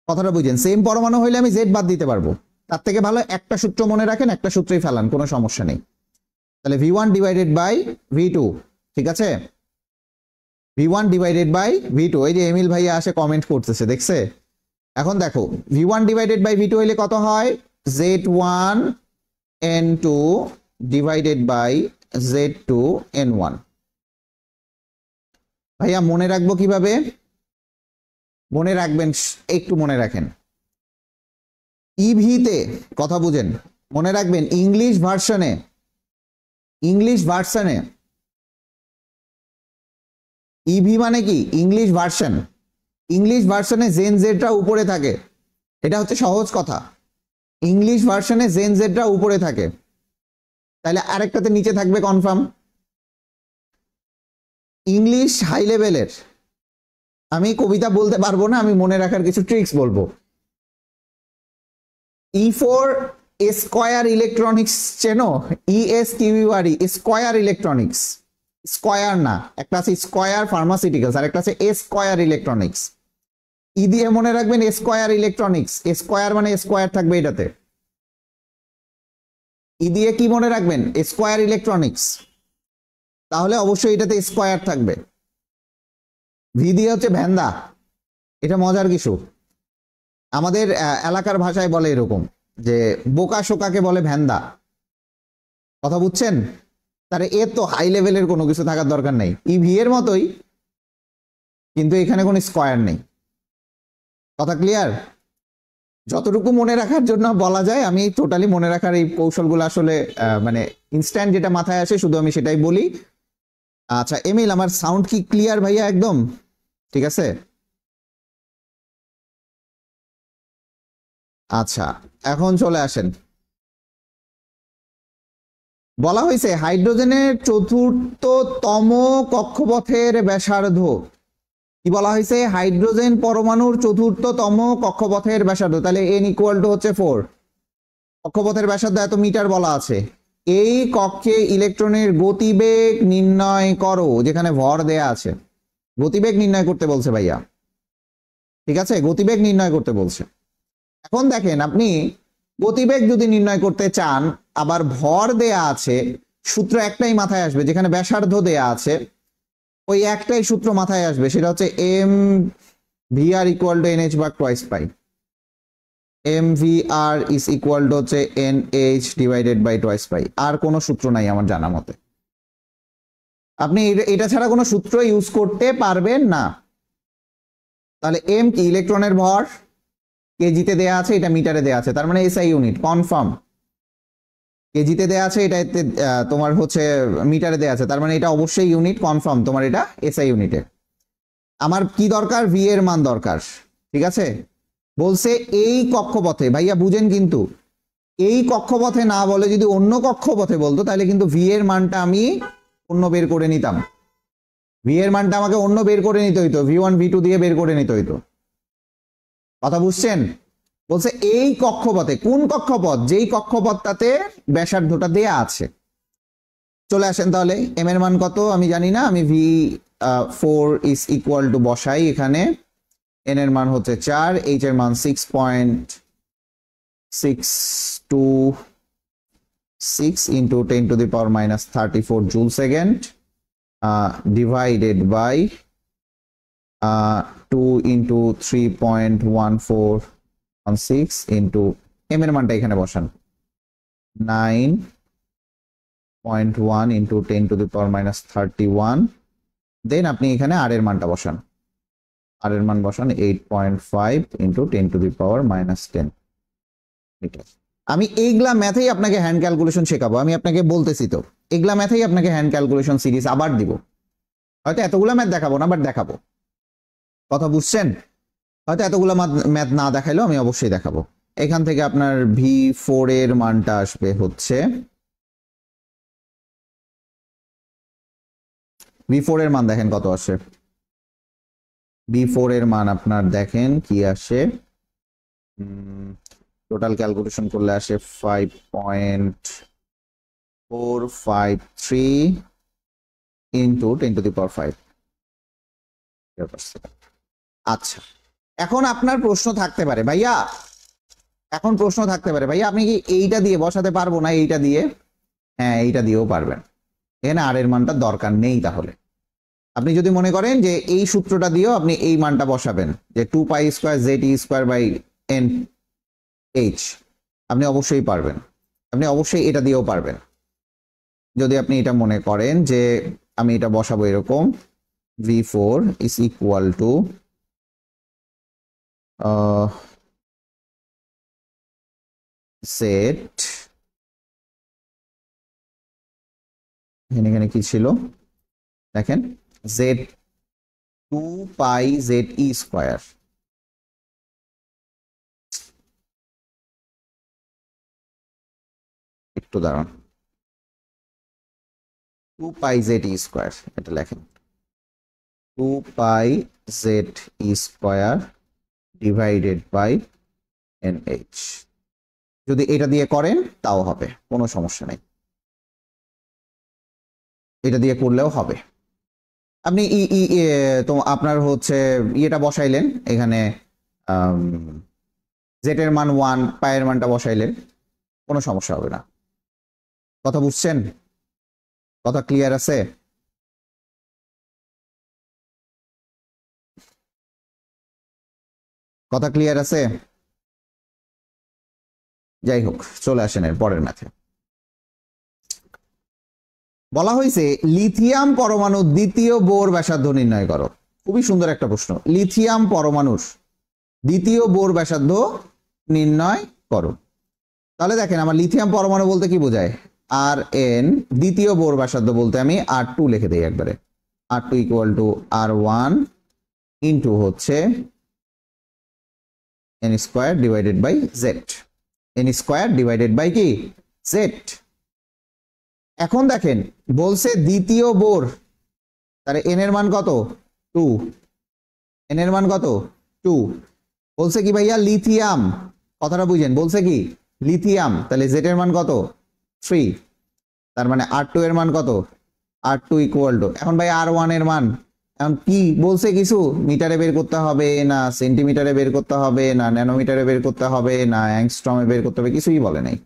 কথাটা বুঝেন, সেম পরমাণু হইলে আমি জেড বাদ দিতে পারবো, তার থেকে ভালো একটা সূত্র মনে রাখেন, একটা সূত্রই ফেলান, কোনো সমস্যা নেই। তাহলে V one divided by V two, ঠিক আছে, V one divided by V two. এই যে এমিল ভাইয়া আসে কমেন্ট করতেছে, দেখছে? এখন দেখো V one divided by V two হইলে কত হয়, Z one N two divided by Z two N one. ভাইয়া মনে রাখবো কিভাবে? মনে রাখবেন, একটু মনে রাখেন ইভিতে, কথা বুঝেন, মনে রাখবেন ইংলিশ ভার্সনে, ইংলিশ ভার্সনে ইভি মানে কি ইংলিশ ভার্সন, ইংলিশ ভার্সনে জেন জেডটা উপরে থাকে, এটা হচ্ছে সহজ কথা। ইংলিশ ভার্সনে জেন জেডটা উপরে থাকে, তাহলে আরেকটাতে নিচে থাকবে কনফার্ম। ইংলিশ হাই লেভেলের আমি কবিতা বলতে পারবো না, আমি মনে রাখার কিছু ট্রিক্স বলবো। E4 স্কয়ার ইলেকট্রনিক্স চেনো, ESQURE স্কয়ার ইলেকট্রনিক্স, স্কয়ার না, একটা আছে স্কয়ার ফার্মাসিউটিক্যালস আর একটা আছে স্কয়ার ইলেকট্রনিক্স। ই দিয়ে মনে রাখবেন স্কয়ার ইলেকট্রনিক্স, স্কয়ার মানে স্কয়ার থাকবে এটাতে। ই দিয়ে কি মনে রাখবেন, স্কয়ার ইলেকট্রনিক্স, তাহলে অবশ্যই এটাতে স্কয়ার থাকবে। ভি দিয়ে হচ্ছে ভ্যান্দা, এটা মজার কিছু, আমাদের এলাকার ভাষায় বলে এরকম যে বোকা শোকাকে বলে ভ্যান্দা, কথা বুঝছেন? তার এর তো হাই লেভেলের কোনো কিছু থাকার দরকার নেই, ইভি এর মতোই, কিন্তু এখানে কোনো স্কয়ার নেই। কথা ক্লিয়ার? যতটুকু মনে রাখার জন্য বলা যায়, আমি টোটালি মনে রাখার এই কৌশলগুলো আসলে মানে ইনস্ট্যান্ট যেটা মাথায় আসে শুধু আমি সেটাই বলি। আচ্ছা এমিল, আমার সাউন্ড কি ক্লিয়ার ভাইয়া? একদম ঠিক আছে। আচ্ছা এখন চলে আসেন, বলা হয়েছে হাইড্রোজেনের চতুর্থতম কক্ষপথের ব্যাসার্ধ, কি বলা হয়েছে, হাইড্রোজেন পরমাণুর চতুর্থতম কক্ষপথের ব্যাসার্ধ, তাহলে n ইকুয়াল টু হচ্ছে 4, কক্ষপথের ব্যাসার্ধ এত মিটার বলা আছে। এই কক্ষে ইলেকট্রনের গতিবেগ নির্ণয় করো, যেখানে ভর দেয়া আছে, গতিবেগ নির্ণয় করতে বলছে ভাইয়া, ঠিক আছে, গতিবেগ নির্ণয় করতে বলছে। এখন দেখেন আপনি গতিবেগ যদি নির্ণয় করতে চান, আবার ভর দেয়া আছে, সূত্র একটাই মাথায় আসবে, যেখানে ব্যাসার্ধ দেয়া আছে ওই একটাই সূত্র মাথায় আসবে, সেটা হচ্ছে m v r equal to NH ভাগ twice pi, m v r is equal to হচ্ছে NH divided by twice pi, আর কোনো সূত্র নাই আমার জানা মতে। আপনি এটা ছাড়া কোনো সূত্র ইউজ করতে পারবেন না। তাহলে এম কি ইলেকট্রনের ভর, কেজিতে দেয়া আছে, এটা মিটারে দেয়া আছে, তার মানে এসআই ইউনিট কনফার্ম। কেজিতে দেয়া আছে, এটা তোমার হচ্ছে মিটারে দেয়া আছে, তার মানে এটা অবশ্যই ইউনিট কনফার্ম, তোমার এটা এসআই ইউনিটে। আমার কি দরকার, ভি এর মান দরকার, ঠিক আছে। বলছে এই কক্ষপথে, ভাইয়া বুঝেন কিন্তু এই কক্ষপথে না বলে যদি অন্য কক্ষপথে বলতো তাহলে কিন্তু ভি এর মানটা আমি অন্য বের করে নিতাম, ভি এর মানটা আমাকে অন্য বের করে নিতে হইতো, V1 V2 দিয়ে বের করে নিতে হইতো। কথা বুঝছেন? বলছে এই কক্ষপথে, কোন কক্ষপথ, যেই কক্ষপথটাতে ব্যাসার্ধটা দেয়া আছে। চলে আসেন তাহলে, এম এর মান কত আমি জানি না, আমি V4 ইজ ইকুয়াল টু বসাই এখানে, এন এর মান হচ্ছে 4, এইচ এর মান 6.626 into 10 to the power minus 34 joule second divided by 2 into 3.1416 into M এর মানটা এখানে বসান 9.1 into 10 to the power minus 31, then আপনি এখানে আর এর মানটা বসান, আর এর মান বসান 8.5 into 10 to the power minus 10 metre. আমি এইগুলা ম্যাথেই আপনাকে হ্যান্ড ক্যালকুলেশন শেখাবো, আমি আপনাকে বলতেছি তো, এগুলা ম্যাথেই আপনাকে হ্যান্ড ক্যালকুলেশন সিরিজ আবার দিব, হয়তো এতগুলা ম্যাথ দেখাবো না বাট দেখাবো। কথা বুঝছেন? হয়তো এতগুলা ম্যাথ না দেখাইলেও আমি অবশ্যই দেখাবো। এখান থেকে আপনার V4 এর মানটা আসবে হচ্ছে, V4 এর মান দেখেন কত আসে, V4 এর মান আপনার দেখেন কি আসে, টোটাল ক্যালকুলেশন করলে আসে 5.453 ইন্টু 10 টু দি পাওয়ার 5। আচ্ছা, এখন আপনার প্রশ্ন থাকতে পারে ভাইয়া, এখন প্রশ্ন থাকতে পারে ভাইয়া আপনি কি এইটা দিয়ে বসাতে পারবো না এইটা দিয়ে? হ্যাঁ, এইটা দিয়েও পারবেন, এখানে আর এর মানটা দরকার নেই। তাহলে আপনি যদি মনে করেন যে এই সূত্রটা দিয়েও আপনি এই মানটা বসাবেন, যে 2 pi square Z E square by N H, আপনি অবশ্যই পারবেন, আপনি অবশ্যই এটা দিয়েও পারবেন। যদি আপনি এটা মনে করেন যে আমি এটা বসাবো এরকম, V4 is equal to set, এখানে কি ছিল দেখেন, জেড 2 পাই জেড ই স্কয়ার, একটু দাঁড়ান, 2 পাই জেড ই স্কয়ার, এটা লেখেন 2 pi z E square divided by N h. যদি এটা দিয়ে করেন তাও হবে, কোনো সমস্যা নেই, এটা দিয়ে করলেও হবে। আপনি তো আপনার হচ্ছে ইয়েটা বসাইলেন এখানে, জেড এর মান 1, পায়ের মানটা বসাইলেন, কোনো সমস্যা হবে না। কথা বুঝছেন? কথা ক্লিয়ার আছে? কথা ক্লিয়ার আছে? যাই হোক, চলে আসেন এর পরের ম্যাথে। বলা হয়েছে লিথিয়াম পরমাণুর দ্বিতীয় বোর ব্যাসার্ধ নির্ণয় করো। খুবই সুন্দর একটা প্রশ্ন, লিথিয়াম পরমাণুর দ্বিতীয় বোর ব্যাসার্ধ নির্ণয় করো। তাহলে দেখেন আমার লিথিয়াম পরমাণু বলতে কি বোঝায়, আর এন, দ্বিতীয় বোর ব্যাসার্ধ বলতে আমি R2 লিখে দিই একবারে, R2 equal to R1 into হচ্ছে n square divided by z, n square divided by কি জেড। এখন দেখেন বলছে দ্বিতীয় বোর, তাহলে এন এর মান কত 2, এন এর মান কত 2, বলছে কি ভাইয়া লিথিয়াম, কথাটা বুঝেন, বলছে কি লিথিয়াম, তাহলে জেড এর মান কত 3, তার মানে R2 এর মান কত, R2 ইকুয়াল টু, এখন ভাই R1 এর মান, এখন কি বলছে কিছু মিটারে বের করতে হবে না সেন্টিমিটারে বের করতে হবে না ন্যানোমিটারে বের করতে হবে না অ্যাংস্ট্রমে বের করতে হবে, কিছুই বলে নাই,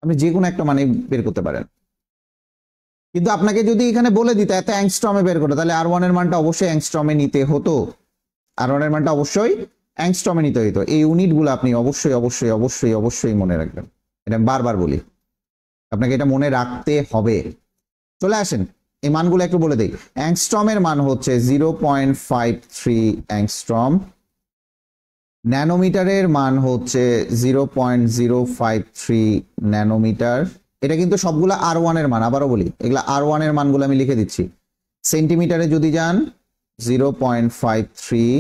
আপনি যে কোনো একটা মানে বের করতে পারেন। কিন্তু আপনাকে যদি এখানে বলে দিত এত অ্যাংস্ট্রমে বের করতে, তাহলে R1 এর মানটা অবশ্যই অ্যাংস্ট্রমে নিতে হতো, R1 এর মানটা অবশ্যই অ্যাংস্ট্রমে নিতে হতো। এই ইউনিটগুলো আপনি অবশ্যই অবশ্যই অবশ্যই অবশ্যই মনে রাখবেন, এটা বারবার বলি, আপনাকে এটা মনে রাখতে হবে। চলে আসেন এই মানগুলো একটু বলে দেই। অ্যাংস্ট্রমের মান হচ্ছে 0.53 অ্যাংস্ট্রম, ন্যানোমিটারের মান হচ্ছে 0.053 ন্যানোমিটার। এটা কিন্তু সবগুলা R1 এর মান, আবারও বলি এগুলা R1 এর মানগুলো আমি লিখে দিচ্ছি। সেন্টিমিটারে যদি যান 0.53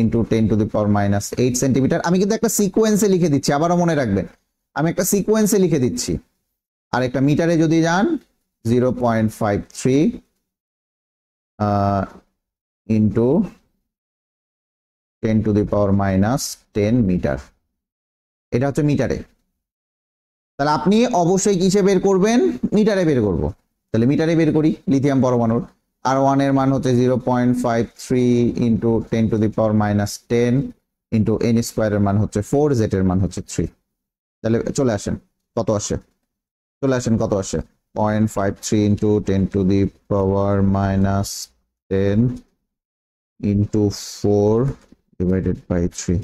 ইন্টু 10⁻⁻8 সেন্টিমিটার। আমি কিন্তু একটা সিকোয়েন্সে লিখে দিচ্ছি, আবারও মনে রাখবেন আমি একটা সিকোয়েন্সে লিখে দিচ্ছি। আর একটা মিটারে যদি যান 0.53 ইন্টু 10⁻⁻10 মিটার। এটা হচ্ছে মিটারে। তাহলে আপনি অবশ্যই কিসে বের করবেন? মিটারে বের করব। তাহলে মিটারে বের করি লিথিয়াম পরমাণুর। R1 এর মান হচ্ছে 0.53 ইন্টু 10⁻10 ইন্টু n স্কোয়ারের মান হচ্ছে 4, z এর মান হচ্ছে 3। তাহলে চলে আসেন কত আসে, চলে আসেন কত আসে, 0.53 into 10⁻10 into 4 divided by 3,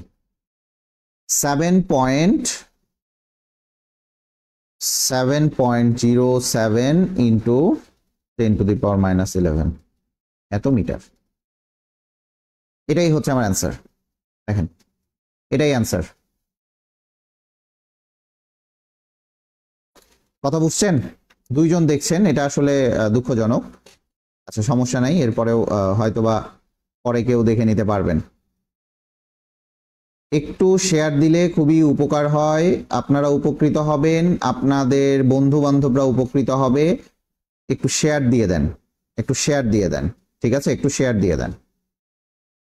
7.07 into 10⁻11 এত মিটার। এটাই হচ্ছে আমার অ্যান্সার। দেখেন এটাই অ্যান্সার। কথা বুঝছেন? দুইজন দেখছেন, এটা আসলে দুঃখজনক। আচ্ছা সমস্যা নাই, এরপরেও হয়তোবা পরে কেউ দেখে নিতে পারবেন। একটু শেয়ার দিলে খুবই উপকার হয়, আপনারা উপকৃত হবেন, আপনাদের বন্ধু বান্ধবরা উপকৃত হবে। একটু শেয়ার দিয়ে দেন, একটু শেয়ার দিয়ে দেন, ঠিক আছে? একটু শেয়ার দিয়ে দেন।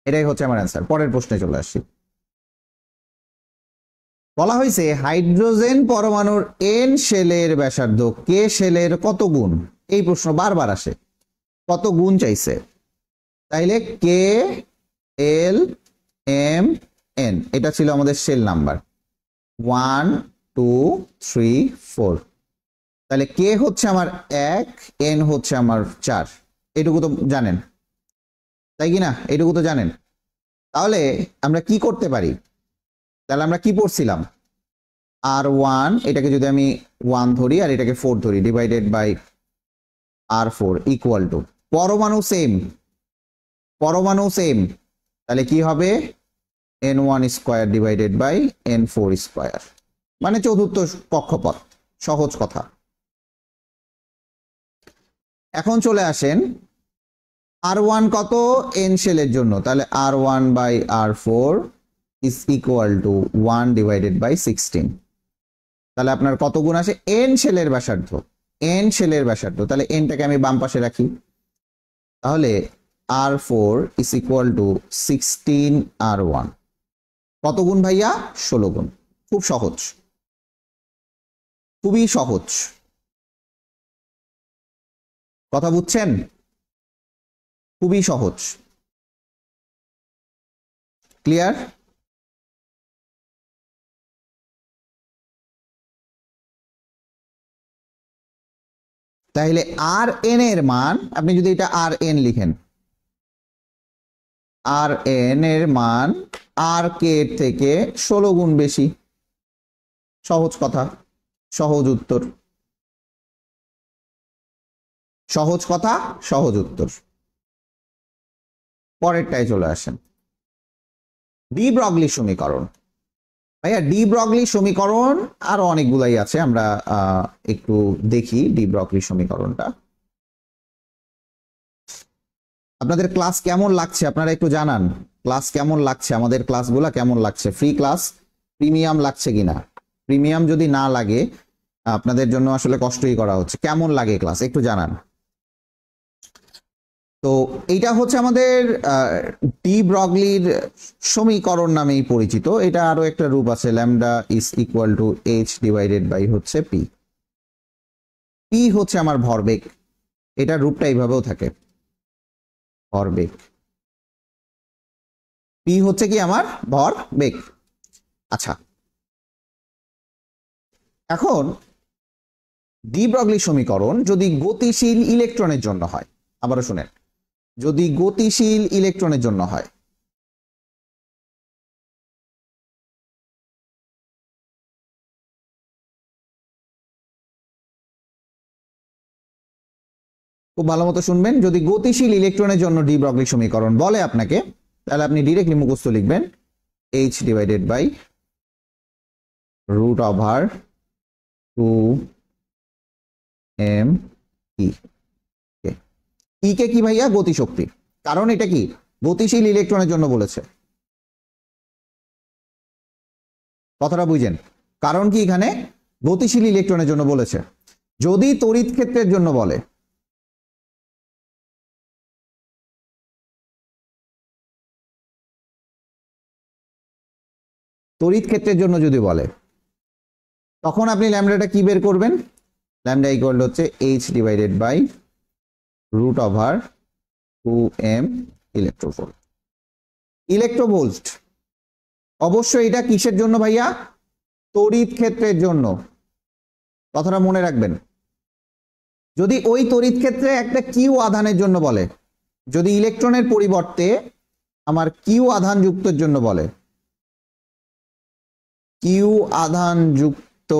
এটাই হচ্ছে আমার অ্যান্সার। পরের প্রশ্নে চলে আসি। বলা হয়েছে হাইড্রোজেন পরমাণুর এন শেলের ব্যাসার্ধ কে শেলের কত গুণ? এই প্রশ্ন বারবার আসে, কত গুণ চাইছে। তাইলে কে এল এম এন, এটা ছিল আমাদের শেল নাম্বার 1 2 3 4। তাহলে কে হচ্ছে আমার 1, এন হচ্ছে আমার 4। এটুকু তো জানেন, তাই কি না? এটুকু তো জানেন। তাহলে আমরা কি করতে পারি? তাহলে আমরা কি পড়ছিলাম? R1 এটাকে যদি আমি 1 ধরি আর এটাকে 4 ধরি, divided by R4 equal to পরমাণু সেম, পরমাণু সেম, তাহলে কি হবে? n1 square divided by n4 square, মানে চতুর্থ কক্ষপথ। সহজ কথা। এখন চলে আসেন R1 কত? n শেলের জন্য, তাহলে R1 by R4 is equal to 1 divided by 16। তাহলে আপনার কত গুণ আসে? n শেলের ব্যাসার্ধ, n শেলের ব্যাসার্ধ। তাহলে nটাকে আমি বাম পাশে রাখি, তাহলে R4 is equal two 16 R1। কত গুণ ভাইয়া? 16 গুণ। খুব সহজ, খুবই সহজ। কথা বুঝছেন? খুবই সহজ। ক্লিয়ার? তাহলে আর এন এর মান, আপনি যদি এটা আর এন লিখেন, আর এন এর মান আর কে থেকে 16 গুণ বেশি। সহজ কথা, সহজ উত্তর, সহজ কথা, সহজ উত্তর। পরেরটায় চলে আসেন। ডি ব্রগলি সমীকরণ। ভাইয়া ডি ব্রগলি সমীকরণ আরো অনেকগুলাই আছে, আমরা একটু দেখি ডি ব্রগলি সমীকরণটা। আপনাদের ক্লাস কেমন লাগছে আপনারা একটু জানান। ক্লাস কেমন লাগছে, আমাদের ক্লাসগুলো কেমন লাগছে? ফ্রি ক্লাস, প্রিমিয়াম লাগছে কিনা? প্রিমিয়াম যদি না লাগে আপনাদের জন্য আসলে কষ্টই করা হচ্ছে। কেমন লাগে ক্লাস একটু জানান। তো এইটা হচ্ছে আমাদের ডি ব্রগলির সমীকরণ নামেই পরিচিত। এটা আরো একটা রূপ আছে, lambda is equal to H divided by হচ্ছে পি। পি হচ্ছে আমার ভরবেগ, এটা রূপটা এইভাবেও থাকে, ভরবেগ। পি হচ্ছে কি আমার ভরবেগ। আচ্ছা, এখন ডি ব্রগলি সমীকরণ যদি গতিশীল ইলেকট্রনের জন্য হয়, আবারও শুনেন, যদি গতিশীল ইলেকট্রনের জন্য হয়, খুব ভালো মতো শুনবেন, যদি গতিশীল ইলেকট্রনের জন্য ডি ব্রগলি সমীকরণ বলে আপনাকে, তাহলে আপনি ডিরেক্টলি মুখস্থ লিখবেন h divided by root over 2m e। E কে কি ভাইয়া? গতিশক্তি, কারণ এটা কি গতিশীল ইলেকট্রনের জন্য বলেছে। কথাটা বুঝেন, কারণ কি এখানে গতিশীল ইলেকট্রনের জন্য বলেছে। যদি তড়িৎ ক্ষেত্রের জন্য বলে, তড়িৎ ক্ষেত্রের জন্য যদি বলে, তখন আপনি ল্যামডাটা কি বের করবেন? ল্যামডা ইকুয়াল হচ্ছে h divided by root over 2m electronvolt. Electronvolt অবশ্যই এটা কিসের জন্য ভাইয়া? তড়িৎ ক্ষেত্রের জন্য। কথাটা মনে রাখবেন। যদি ওই তড়িৎ ক্ষেত্রে একটা কিউ আধানের জন্য বলে, যদি ইলেকট্রনের পরিবর্তে আমার কিউ আধান যুক্তের জন্য বলে, কিউ আধান যুক্ত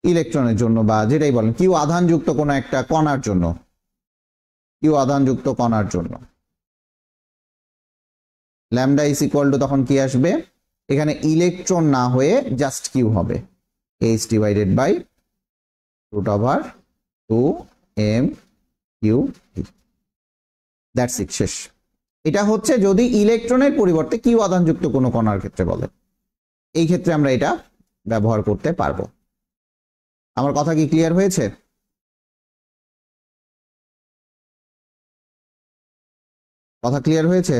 ইলেকট্রনের জন্য, বা যেটাই বলেন কিউ আধান যুক্ত কোনো একটা কণার জন্য, কিউ আধান যুক্ত কণার জন্য ল্যামডা ইজ ইকুয়াল টু তখন কি আসবে? এখানে ইলেকট্রন না হয়ে জাস্ট কিউ হবে, h divided by root over 2m Q. That's it, শেষ। এটা হচ্ছে যদি ইলেকট্রনের পরিবর্তে কিউ আধান যুক্ত কোনো কণার ক্ষেত্রে বলে, এই ক্ষেত্রে আমরা এটা ব্যবহার করতে পারবো। আমার কথা কি ক্লিয়ার হয়েছে? কথা ক্লিয়ার হয়েছে?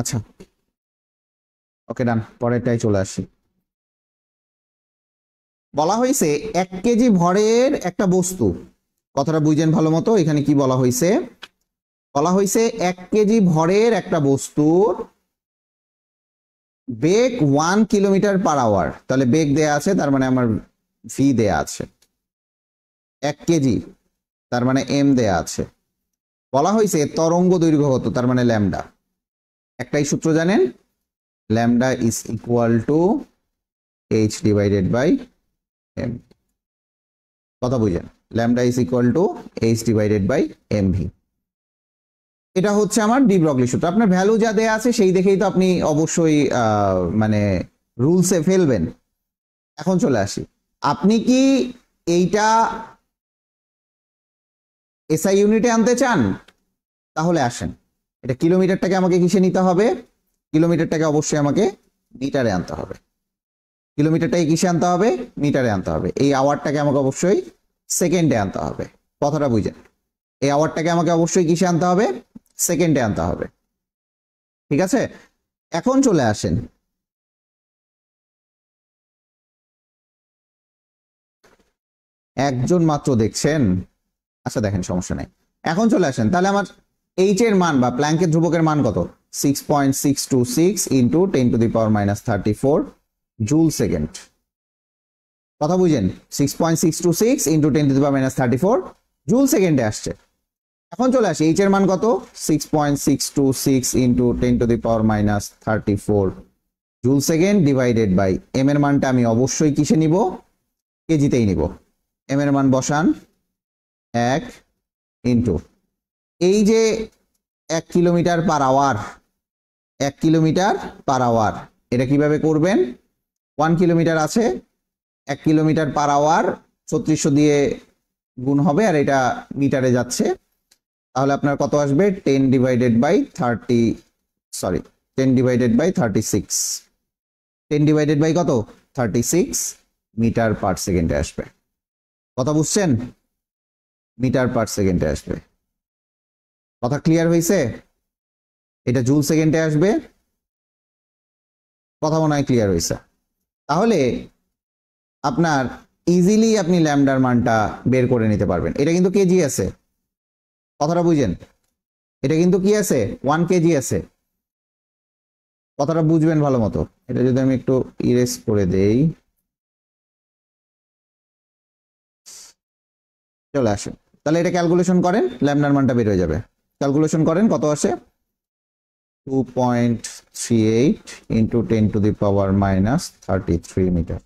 আচ্ছা, ওকে, ডান। পরেরটাই চলে আসি। বলা হয়েছে 1 কেজি ভরের একটা বস্তু, কথাটা বুঝেন ভালো মতো। এখানে কি বলা হয়েছে? বলা হয়েছে 1 কেজি ভরের একটা বস্তুর বেগ 1 কিলোমিটার পার আওয়ার। তাহলে বেগ দেয়া আছে, তার মানে আমার ভি দেয়া আছে। 1 কেজি তার মানে এম দেয়া আছে। বলা হয়েছে তরঙ্গ দৈর্ঘ্য কত, তার মানে ল্যামডা। একটাই সূত্র জানেন, lambda is equal to h divided by m। কথা বুঝেন, lambda is equal to h divided by mv। এটা হচ্ছে আমার ডি ব্রগলি সূত্র। আপনার ভ্যালু যা দেয়া আছে সেই দেখেই তো আপনি অবশ্যই মানে রুলসে ফেলবেন। এখন চলে আসি, আপনি কি এইটা এসআই ইউনিটে আনতে চান? তাহলে আসেন, এটা কিলোমিটারটাকে আমাকে কিসে নিতে হবে? কিলোমিটারটাকে অবশ্যই আমাকে মিটারে আনতে হবে। কিলোমিটারটাকে কিসে আনতে হবে? মিটারে আনতে হবে। এই আওয়ারটাকে আমাকে অবশ্যই সেকেন্ডে আনতে হবে। কথাটা বুঝেন, এই আওয়ারটাকে আমাকে অবশ্যই কিসে আনতে হবে? সেকেন্ডে আনতে হবে। ঠিক আছে, এখন চলে আসেন, একজন মাত্র দেখছেন। আচ্ছা দেখেন, সমস্যা নাই। এখন চলে আসেন, তাহলে আমার এইচ এর মান বা প্ল্যাঙ্কের ধ্রুবকের মান কত? 6.626 into 10 to the power minus 34 joule second. কথা বুঝেন, 6.626 into 10 to the power minus 34 joule সেকেন্ডে আসছে। এখন চলে আসি, এইচ এর মান কত? 6.626 into 10 to the power minus 34 joule second divided by M এর মানটা আমি অবশ্যই কিসে নিব? কেজিতেই নিব। এম এর মান বসান 1 ইন্টু এই যে 1 kilometre per hour, 1 kilometre per hour, এটা কিভাবে করবেন? 1 কিলোমিটার আছে, 1 কিলোমিটার পার আওয়ার 3600 দিয়ে গুণ হবে, আর এটা মিটারে যাচ্ছে। তাহলে আপনার কত আসবে? 10 ডিভাইডেড বাই 36। 10 ডিভাইডেড বাই কত? 36 মিটার পার সেকেন্ডে আসবে। কথা বুঝছেন? মিটার পার সেকেন্ডে আসবে। কথা ক্লিয়ার হয়েছে? এটা জুল সেকেন্ডে আসবে। কথা মনে হয় ক্লিয়ার হয়েছে। তাহলে আপনার ইজিলি আপনি ল্যামডার মানটা বের করে নিতে পারবেন। এটা কিন্তু কেজি আছে, কথাটা বুঝেন, এটা কিন্তু কি আছে? 1 কেজি আছে। কথাটা বুঝবেন ভালো মতো। এটা যদি আমি একটু ইরেজ করে দেই, চলে আসে, তাহলে এটা ক্যালকুলেশন করেন, ল্যামডার মানটা বের হয়ে যাবে। ক্যালকুলেশন করেন, কত আসে? 2.38 ইন্টু 10⁻³ মিটার।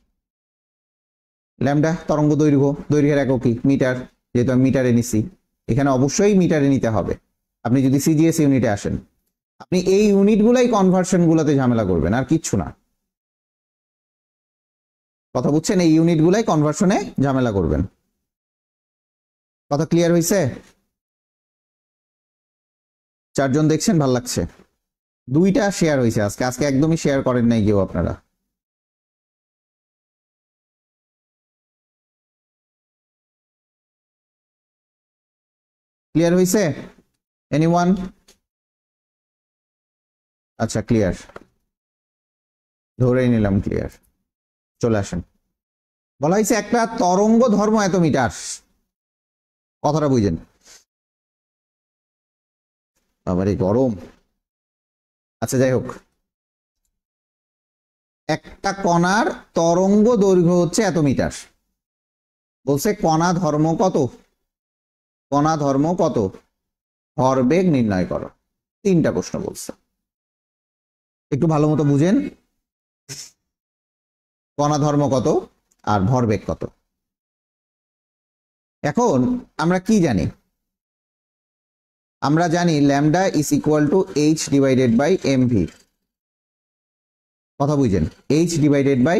ল্যামডা তরঙ্গ দৈর্ঘ্য, দৈর্ঘ্যের একক কি? মিটার, যেহেতু আমি মিটারে নিছি, এখানে অবশ্যই মিটারে নিতে হবে। আপনি যদি সিজিএস ইউনিটে আসেন, আপনি এই ইউনিটগুলাই কনভার্সন গুলোতে ঝামেলা করবেন, আর কিচ্ছু না। কথা বুঝছেন? এই ইউনিটগুলাই কনভার্সনে ঝামেলা করবেন। কথা ক্লিয়ার হয়েছে? 4 জন দেখছেন, ভাল লাগছে। 2টা শেয়ার হয়েছে আজকে, আজকে একদমই শেয়ার করেন নাই কেউ আপনারা। ক্লিয়ার হয়েছে? এনিওয়ান? আচ্ছা, ক্লিয়ার, ধরেই নিলাম ক্লিয়ার। চলে আসেন। বলা হয়েছে একটা তরঙ্গ ধর্ম এত মিটার। কথাটা বুঝেন? বাবারে গরম। আচ্ছা, যাই হোক, একটা কণার তরঙ্গ দৈর্ঘ্য হচ্ছে এত মিটার। বলছে কণা ধর্ম কত? কণা ধর্ম কত? ভরবেগ নির্ণয় করো। 3টা প্রশ্ন বলছে, একটু ভালো মতো বুঝেন। কণা ধর্ম কত আর ভরবেগ কত? এখন আমরা কি জানি? আমরা জানি lambda is equal to H divided by M V. কথা বুঝেন? এইচ ডিভাইডেড বাই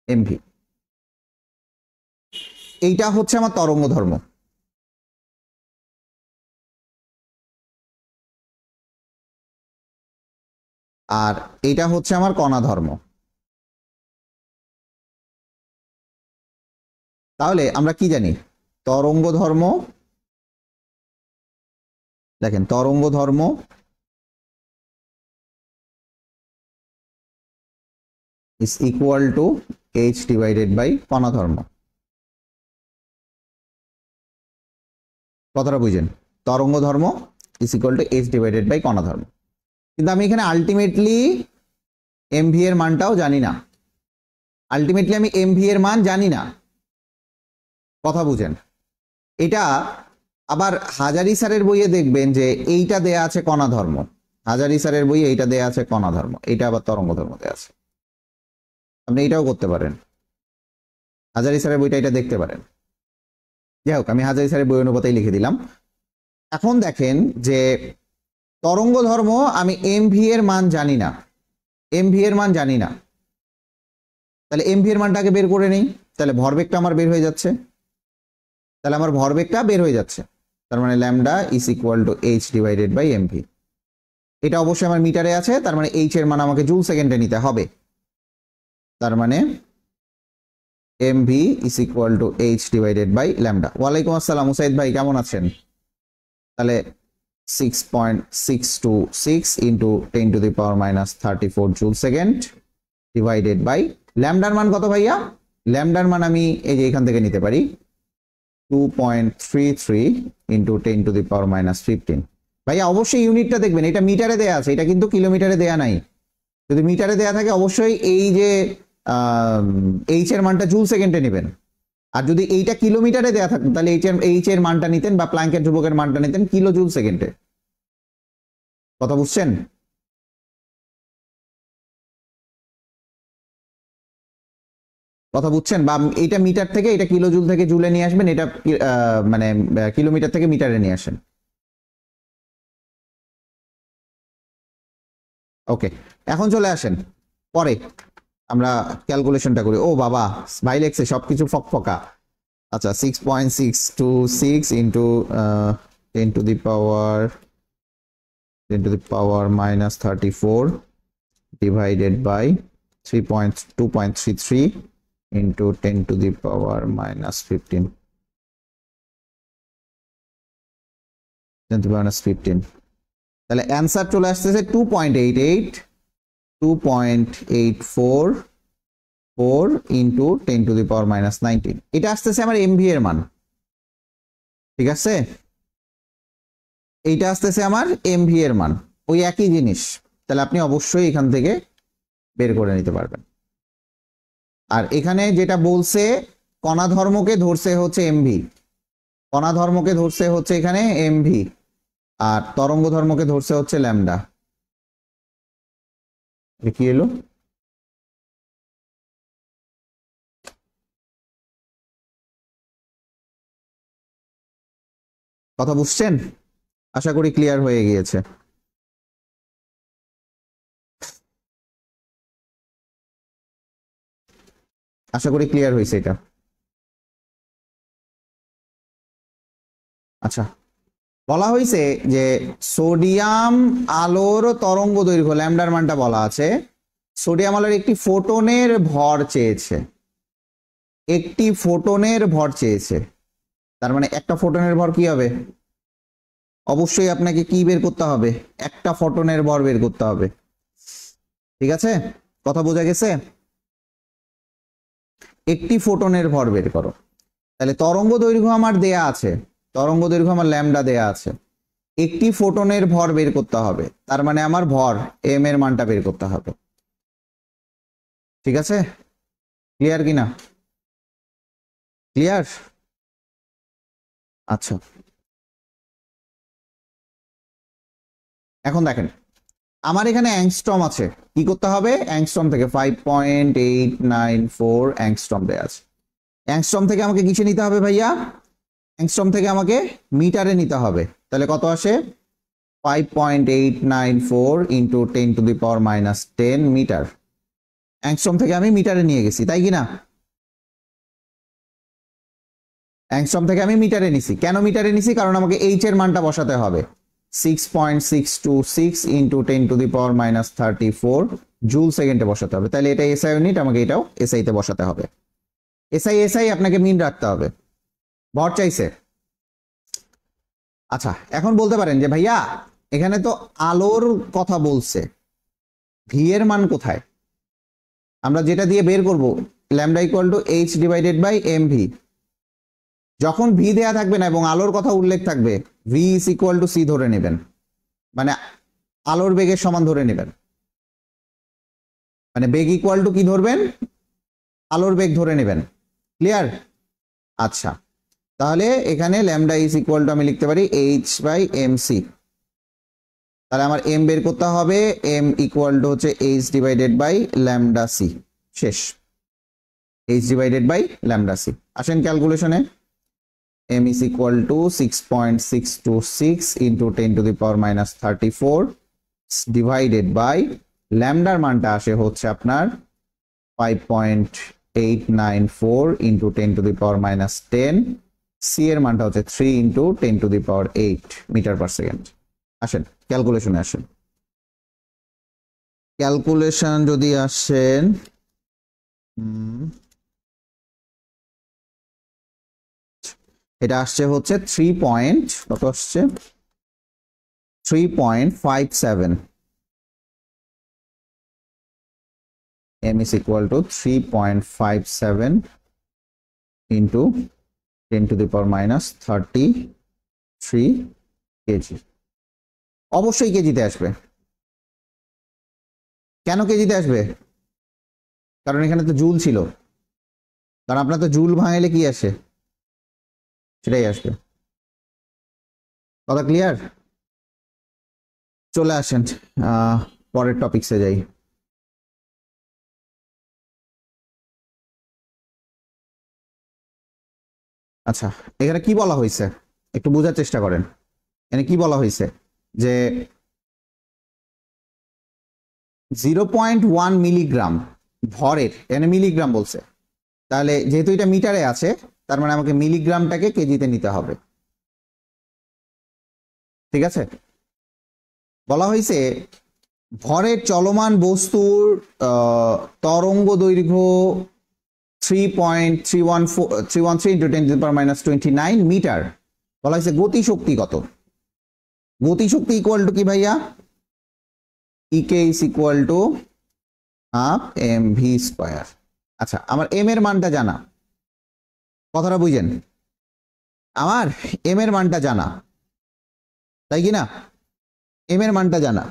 এমভি, এইটা হচ্ছে আমার তরঙ্গ ধর্ম। আর এটা হচ্ছে আমার কণা ধর্ম। তাহলে আমরা কি জানি? তরঙ্গ ধর্ম, দেখেন তরঙ্গ ধর্ম is equal to H divided by কণা ধর্ম। কথাটা বুঝেন? তরঙ্গ ধর্ম is equal to H divided by কণা ধর্ম। কিন্তু আমি এখানে আলটিমেটলি এমভি এর মানটাও জানি না। আলটিমেটলি আমি এমভি এর মান জানি না। কথা বুঝেন? এটা আবার হাজারি স্যারের বইয়ে দেখবেন যে এইটা দেয়া আছে কণা ধর্ম, হাজারি স্যারের বইয়ে এইটা দেয়া আছে কণা ধর্ম, এইটা আবার তরঙ্গ ধর্ম দেয়া আছে। আপনি এটাও করতে পারেন, হাজারি স্যারের বইটা এটা দেখতে পারেন। যাই হোক, আমি হাজারি স্যারের বই অনুপাতেই লিখে দিলাম। এখন দেখেন যে তরঙ্গ ধর্ম আমি এমভি এর মান জানি না, এমভি এর মান জানি না, তাহলে এমভি এর মানটাকে বের করে নেই, তাহলে ভরবেগটা আমার বের হয়ে যাচ্ছে। তাহলে আমার ভরবেগটা বের হয়ে যাচ্ছে, তার মানে lambda is equal to H divided by M V. এটা অবশ্যই আমার মিটারে আছে, তার মানে এইচ এর মান আমাকে জুল সেকেন্ডে নিতে হবে। তার মানে m v is equal to H divided by lambda. ওয়ালাইকুম আসসালাম মুসাইদ ভাই, কেমন আছেন? তাহলে 6.626 ইন্টু 10⁻³ জুল সেকেন্ড ডিভাইডেড বাই ল্যামডার মান কত ভাইয়া? ল্যামডার মান আমি এই যে এখান থেকে নিতে পারি 2.33 ইন্টু 10⁻⁻15। ভাইয়া অবশ্যই ইউনিটটা দেখবেন, এটা মিটারে দেয়া আছে, এটা কিন্তু কিলোমিটারে দেয়া নাই। যদি মিটারে দেয়া থাকে অবশ্যই এই যে এইচ এর মানটা জুল সেকেন্ডে নেবেন। আর যদি এইটা কিলোমিটারে দেয়া থাকতো তাহলে এইচ এর মানটা নিতেন বা প্ল্যাঙ্কের ধ্রুবকের মানটা নিতেন কিলো জুল সেকেন্ডে। কথা বুঝছেন? কথা বুঝছেন? বা এইটা মিটার থেকে, এটা কিলো জুল থেকে জুলে নিয়ে আসবেন, এটা মানে কিলোমিটার থেকে মিটারে নিয়ে আসেন। ওকে, এখন চলে আসেন পরে আমরা ক্যালকুলেশনটা করি। ও বাবা, ভাই লেখছে সবকিছু ফকফকা। আচ্ছা, 6.626 ইন্টু 10⁻⁻34 ডিভাইডেড বাই 2.33 ইন্টু 10⁻⁻15 10⁻15। তাহলে অ্যান্সার চলে আসতেছে 2.84 ইন্টু 10⁻⁻19। এটা আসতেছে আমার এমভি এর মান, ঠিক আছে? এইটা আসতেছে আমার এমভি এর মান, ওই একই জিনিস। তাহলে আপনি অবশ্যই এখান থেকে বের করে নিতে পারবেন। আর এখানে যেটা বলছে কণা ধর্মকে ধরছে হচ্ছে এমভি, কণা ধর্মকে ধরছে হচ্ছে এখানে এমভি, আর তরঙ্গ ধর্মকে ধরছে হচ্ছে ল্যামডা। কি এলো? কথা বুঝছেন? আশা করি ক্লিয়ার হয়ে গিয়েছে। আশা করি ক্লিয়ার হয়েছে এটা। আচ্ছা, বলা হয়েছে যে সোডিয়াম আলোর তরঙ্গ দৈর্ঘ্য ল্যামডার মানটা বলা আছে। সোডিয়াম আলোর একটি ফোটনের ভর চেয়েছে, একটি ফোটনের ভর চেয়েছে। তার মানে একটা ফোটনের ভর কি হবে? অবশ্যই আপনাকে কি বের করতে হবে? একটা ফোটনের ভর বের করতে হবে। ঠিক আছে, কথা বোঝা গেছে? একটি ফোটনের ভর বের করো। তাহলে তরঙ্গ দৈর্ঘ্য আমার দেয়া আছে, তরঙ্গ দৈর্ঘ্য আমার ল্যামডা দেয়া আছে, একটি ফোটনের ভর বের করতে হবে। তার মানে আমার ভর এম এর মানটা বের করতে হবে। ঠিক আছে, ক্লিয়ার কিনা? ক্লিয়ার? আচ্ছা, এখন দেখেন আমার এখানে অ্যাংস্ট্রম আছে, কি করতে হবে? অ্যাংস্ট্রম থেকে 5.894 অ্যাংস্ট্রম দেয়া আছে। অ্যাংস্ট্রম থেকে আমাকে কিসে নিতে হবে ভাইয়া? অ্যাংস্ট্রম থেকে আমাকে মিটারে নিতে হবে। তাহলে কত আসে? 5.894 ইন্টু 10⁻⁻10 মিটার। অ্যাংস্ট্রম থেকে আমি মিটারে নিয়ে গেছি, তাই কি না? অ্যাংস্ট্রম থেকে আমি মিটারে নিছি। কেন মিটারে নিছি? কারণ আমাকে এইচ এর মানটা বসাতে হবে। 6.626 ইন্টু 10⁻34 জুল সেকেন্ডে বসাতে হবে। তাহলে এটা এসআই ইউনিট, আমাকে এটাও এসআই তে বসাতে হবে। এসআই এসআই আপনাকে মিন রাখতে হবে। ভর চাইছে। আচ্ছা, এখন বলতে পারেন যে ভাইয়া এখানে তো আলোর কথা বলছে, ভি এর মান কোথায়? আমরা যেটা দিয়ে বের করব lambda equal to H divided by M V. যখন ভি দেয়া থাকবে না এবং আলোর কথা উল্লেখ থাকবে, V is equal to C ধরে নেবেন, মানে আলোর বেগের সমান ধরে নেবেন। মানে বেগ ইকুয়াল টু কি ধরবেন? আলোর বেগ ধরে নেবেন। ক্লিয়ার? আচ্ছা, তাহলে এখানে ল্যামডা ইজ ইকুয়াল টু আমি লিখতে পারি এইচ বাই এম সি। তাহলে আমার এম বের করতে হবে, এম ইকুয়াল টু হচ্ছে H divided by lambda c. শেষ, h divided by lambda c. আসেন ক্যালকুলেশনে। m is equal to 6.626 into 10⁻⁻34 divided by ল্যামডার মানটা আসে হচ্ছে আপনার 5.894 into 10⁻⁻10, সি এর মানটা হচ্ছে 3 into 10⁸ মিটার পার সেকেন্ড। আসেন ক্যালকুলেশনে আসেন। ক্যালকুলেশন যদি আসেন, এটা আসছে হচ্ছে 3.57 m is equal to 3.57 into 10⁻⁻33 KG. অবশ্যই কেজিতে আসবে। কেন কেজিতে আসবে? কারণ এখানে তো জুল ছিল, কারণ আপনার তো জুল ভাঙাইলে কি আসে? সেটাই আসবে। কথা ক্লিয়ার? চলে আসেন পরের টপিকসে যাই। আচ্ছা, এখানে কি বলা হয়েছে একটু বোঝার চেষ্টা করেন। এখানে কি বলা হয়েছে যে 0.1 মিলিগ্রাম ভরের, এখানে মিলিগ্রাম বলছে, তাহলে যেহেতু এটা মিটারে আছে তার মানে আমাকে মিলিগ্রামটাকে কেজিতে নিতে হবে। ঠিক আছে, বলা হয়েছে ভরের চলমান বস্তুর তরঙ্গ দৈর্ঘ্য 3.313 into 10⁻⁻29 মিটার। বলা হয়েছে গতিশক্তি কত? গতিশক্তি ইকুয়াল টু কি ভাইয়া? E k is equal to half m v square. আচ্ছা, আমার এম এর মানটা জানা, কথাটা বুঝেন? আমার এম এর মানটা জানা, তাই কি না? এম এর মানটা জানা,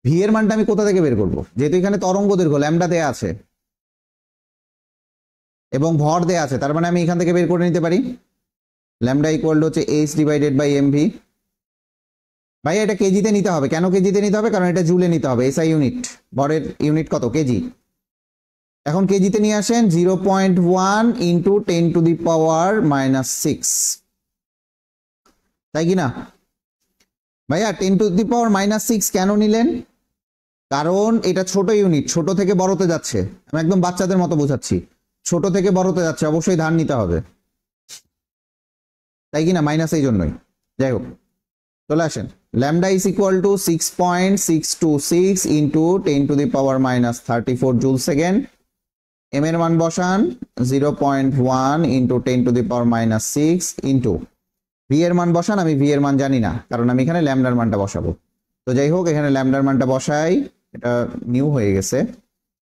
ভি এর মানটা আমি কোথা থেকে বের করব? যেহেতু এখানে তরঙ্গ দৈর্ঘ্য ল্যামডা দেয়া আছে এবং ভর দেয়া আছে, তার মানে আমি এখান থেকে বের করে নিতে পারি ল্যামডা ইকুয়াল টু হচ্ছে H divided by M V. ভাই এটা কেজিতে নিতে হবে। কেন কেজিতে নিতে হবে? কারণ এটা জুলে নিতে হবে। এসআই ইউনিট, ভরের ইউনিট কত? কেজি। এখন কেজিতে নিয়ে আসেন 0.1 ইন্টু 10⁻⁻6, তাই কি না ভাইয়া? 10⁻⁻6 কেন নিলেন? কারণ এটা ছোট ইউনিট, ছোট থেকে বড়তে যাচ্ছে। আমি একদম বাচ্চাদের মতো বোঝাচ্ছি, ছোট থেকে বড়তে যাচ্ছে, অবশ্যই ধার নিতে হবে, তাই কি না? মাইনাস এই জন্যই। যাই হোক, চলে আসেন। Lambda is equal to 6.626 into 10⁻⁻34 joule second. M এর মান বসান 0.1 ইন্টু 10⁻⁻6 ইন্টু ভি এর মান বসান। আমি ভি এর মান জানি না, কারণ আমি এখানে ল্যামডার মানটা বসাবো। তো যাই হোক, এখানে ল্যামডার মানটা বসাই, এটা নিউ হয়ে গেছে।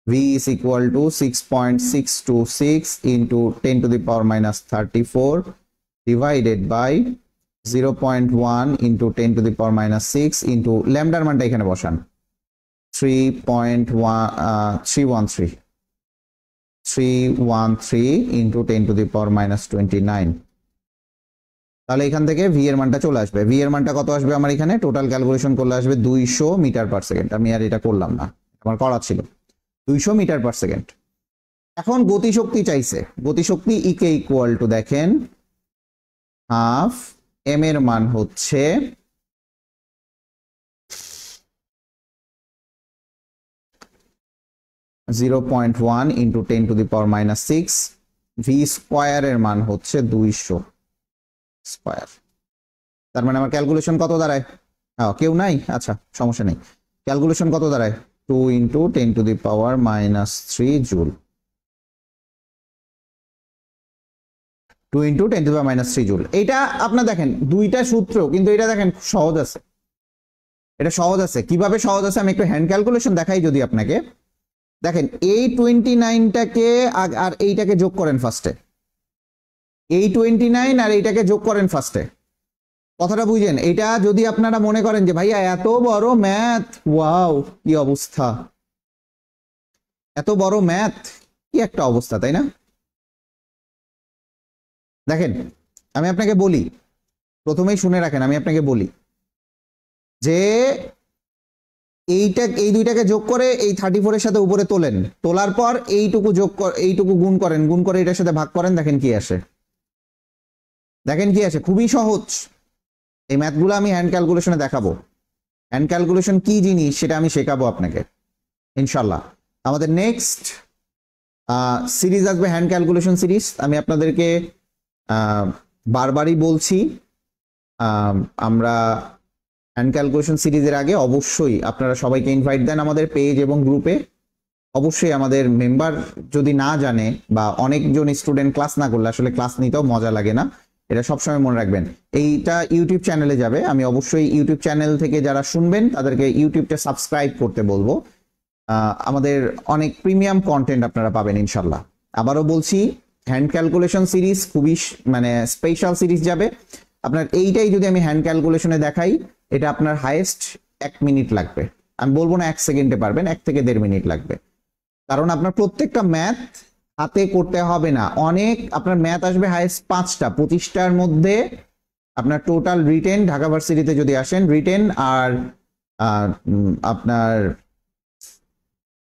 V is equal to 6.626 into 10⁻⁻34 divided by 0.1 into 10⁻⁻6 into ল্যামডার মানটা এখানে বসান 313 ইন্টু 10⁻29। তাহলে এখান থেকে ভি এর মানটা চলে আসবে। ভি এর মানটা কত আসবে আমার এখানে? টোটাল ক্যালকুলেশন করলে আসবে 200 মিটার পার সেকেন্ড। আমি আর এটা করলাম না, আমার করা ছিল 200 মিটার পার সেকেন্ড। এখন গতিশক্তি চাইছে। গতিশক্তি ইকে ইকুয়াল টু দেখেন হাফ এম এর মান হচ্ছে 0.1 ইন্টু 10⁻⁻6, ভি স্কোয়ার এর মান হচ্ছে 200 স্কোয়ার। তার মানে আমার ক্যালকুলেশন কত দাঁড়ায়? হ্যাঁ, কেউ নাই? আচ্ছা, সমস্যা নেই। ক্যালকুলেশন কত দাঁড়ায়? 2 ইন্টু 10⁻⁻3 জুল। 2 into 10⁻⁻3 joule. এইটা আপনার দেখেন দুইটা সূত্র, কিন্তু এটা দেখেন সহজ আছে। এটা সহজ আছে। কিভাবে সহজ আছে? আমি একটু হ্যান্ড ক্যালকুলেশন দেখাই যদি আপনাকে। দেখেন, এই 29টাকে আর এইটাকে যোগ করেন ফার্স্টে। এই 29 আর এইটাকে যোগ করেন ফার্স্টে। কথাটা বুঝেন? এটা যদি আপনারা মনে করেন যে ভাইয়া এত বড় ম্যাথ, ওয়াও কি অবস্থা, এত বড় ম্যাথ, কি একটা অবস্থা, তাই না? দেখেন, আমি আপনাকে বলি, প্রথমেই শুনে রাখেন, আমি আপনাকে বলি যে এই দুইটাকে যোগ করে এই 34 এর সাথে উপরে তোলেন, তোলার পর এইটুকু যোগ এইটুকু গুণ করেন, গুণ করে এটার সাথে ভাগ করেন, দেখেন কি আসে। দেখেন কি আসে, খুবই সহজ। এই ম্যাথগুলো আমি হ্যান্ড ক্যালকুলেশনে দেখাবো। হ্যান্ড ক্যালকুলেশন কি জিনিস সেটা আমি শেখাবো আপনাকে ইনশাল্লাহ। আমাদের নেক্সট সিরিজ আসবে হ্যান্ড ক্যালকুলেশন সিরিজ। আমি আপনাদেরকে বারবারই বলছি, আমরা হ্যান্ড ক্যালকুলেশন সিরিজের আগে অবশ্যই আপনারা সবাইকে ইনভাইট দেন আমাদের পেজ এবং গ্রুপে। অবশ্যই আমাদের মেম্বার যদি না জানে বা অনেকজন স্টুডেন্ট ক্লাস না করলে আসলে ক্লাস নিতেও মজা লাগে না, এটা সবসময় মনে রাখবেন। এইটা ইউটিউব চ্যানেলে যাবে। আমি অবশ্যই ইউটিউব চ্যানেল থেকে যারা শুনবেন তাদেরকে ইউটিউবটা সাবস্ক্রাইব করতে বলবো। আমাদের অনেক প্রিমিয়াম কন্টেন্ট আপনারা পাবেন ইনশাল্লাহ। আবারও বলছি, হ্যান্ড ক্যালকুলেশন সিরিজ খুবই মানে স্পেশাল সিরিজ যাবে আপনার। এইটাই যদি আমি হ্যান্ড ক্যালকুলেশনে দেখাই, এটা আপনার হাইয়েস্ট 1 মিনিট লাগবে। আমি বলবো না 1 সেকেন্ডে পারবেন, 1 থেকে 1.5 মিনিট লাগবে। কারণ আপনার প্রত্যেকটা ম্যাথ হাতে করতে হবে না, অনেক আপনার ম্যাথ আসবে হাইয়েস্ট 5টা, 25টার মধ্যে আপনার টোটাল রিটেন, ঢাকা ভার্সিটিতে যদি আসেন রিটেন আর আপনার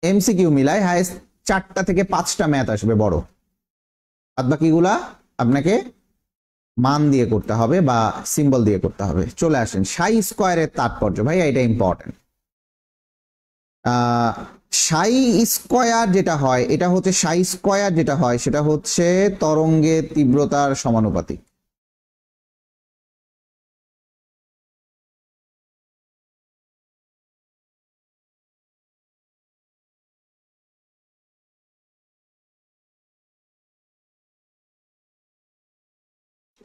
এমসিকিউ মিলায় হাইয়েস্ট 4টা থেকে 5টা ম্যাথ আসবে বড়। বাদ বাকিগুলা আপনাকে মান দিয়ে করতে হবে বা সিম্বল দিয়ে করতে হবে। চলে আসেন সাই স্কোয়ারের তাৎপর্য। ভাই এটা ইম্পর্টেন্ট। সাই স্কোয়ার যেটা হয়, এটা হচ্ছে সাই স্কোয়ার যেটা হয় সেটা হচ্ছে তরঙ্গের তীব্রতার সমানুপাতিক।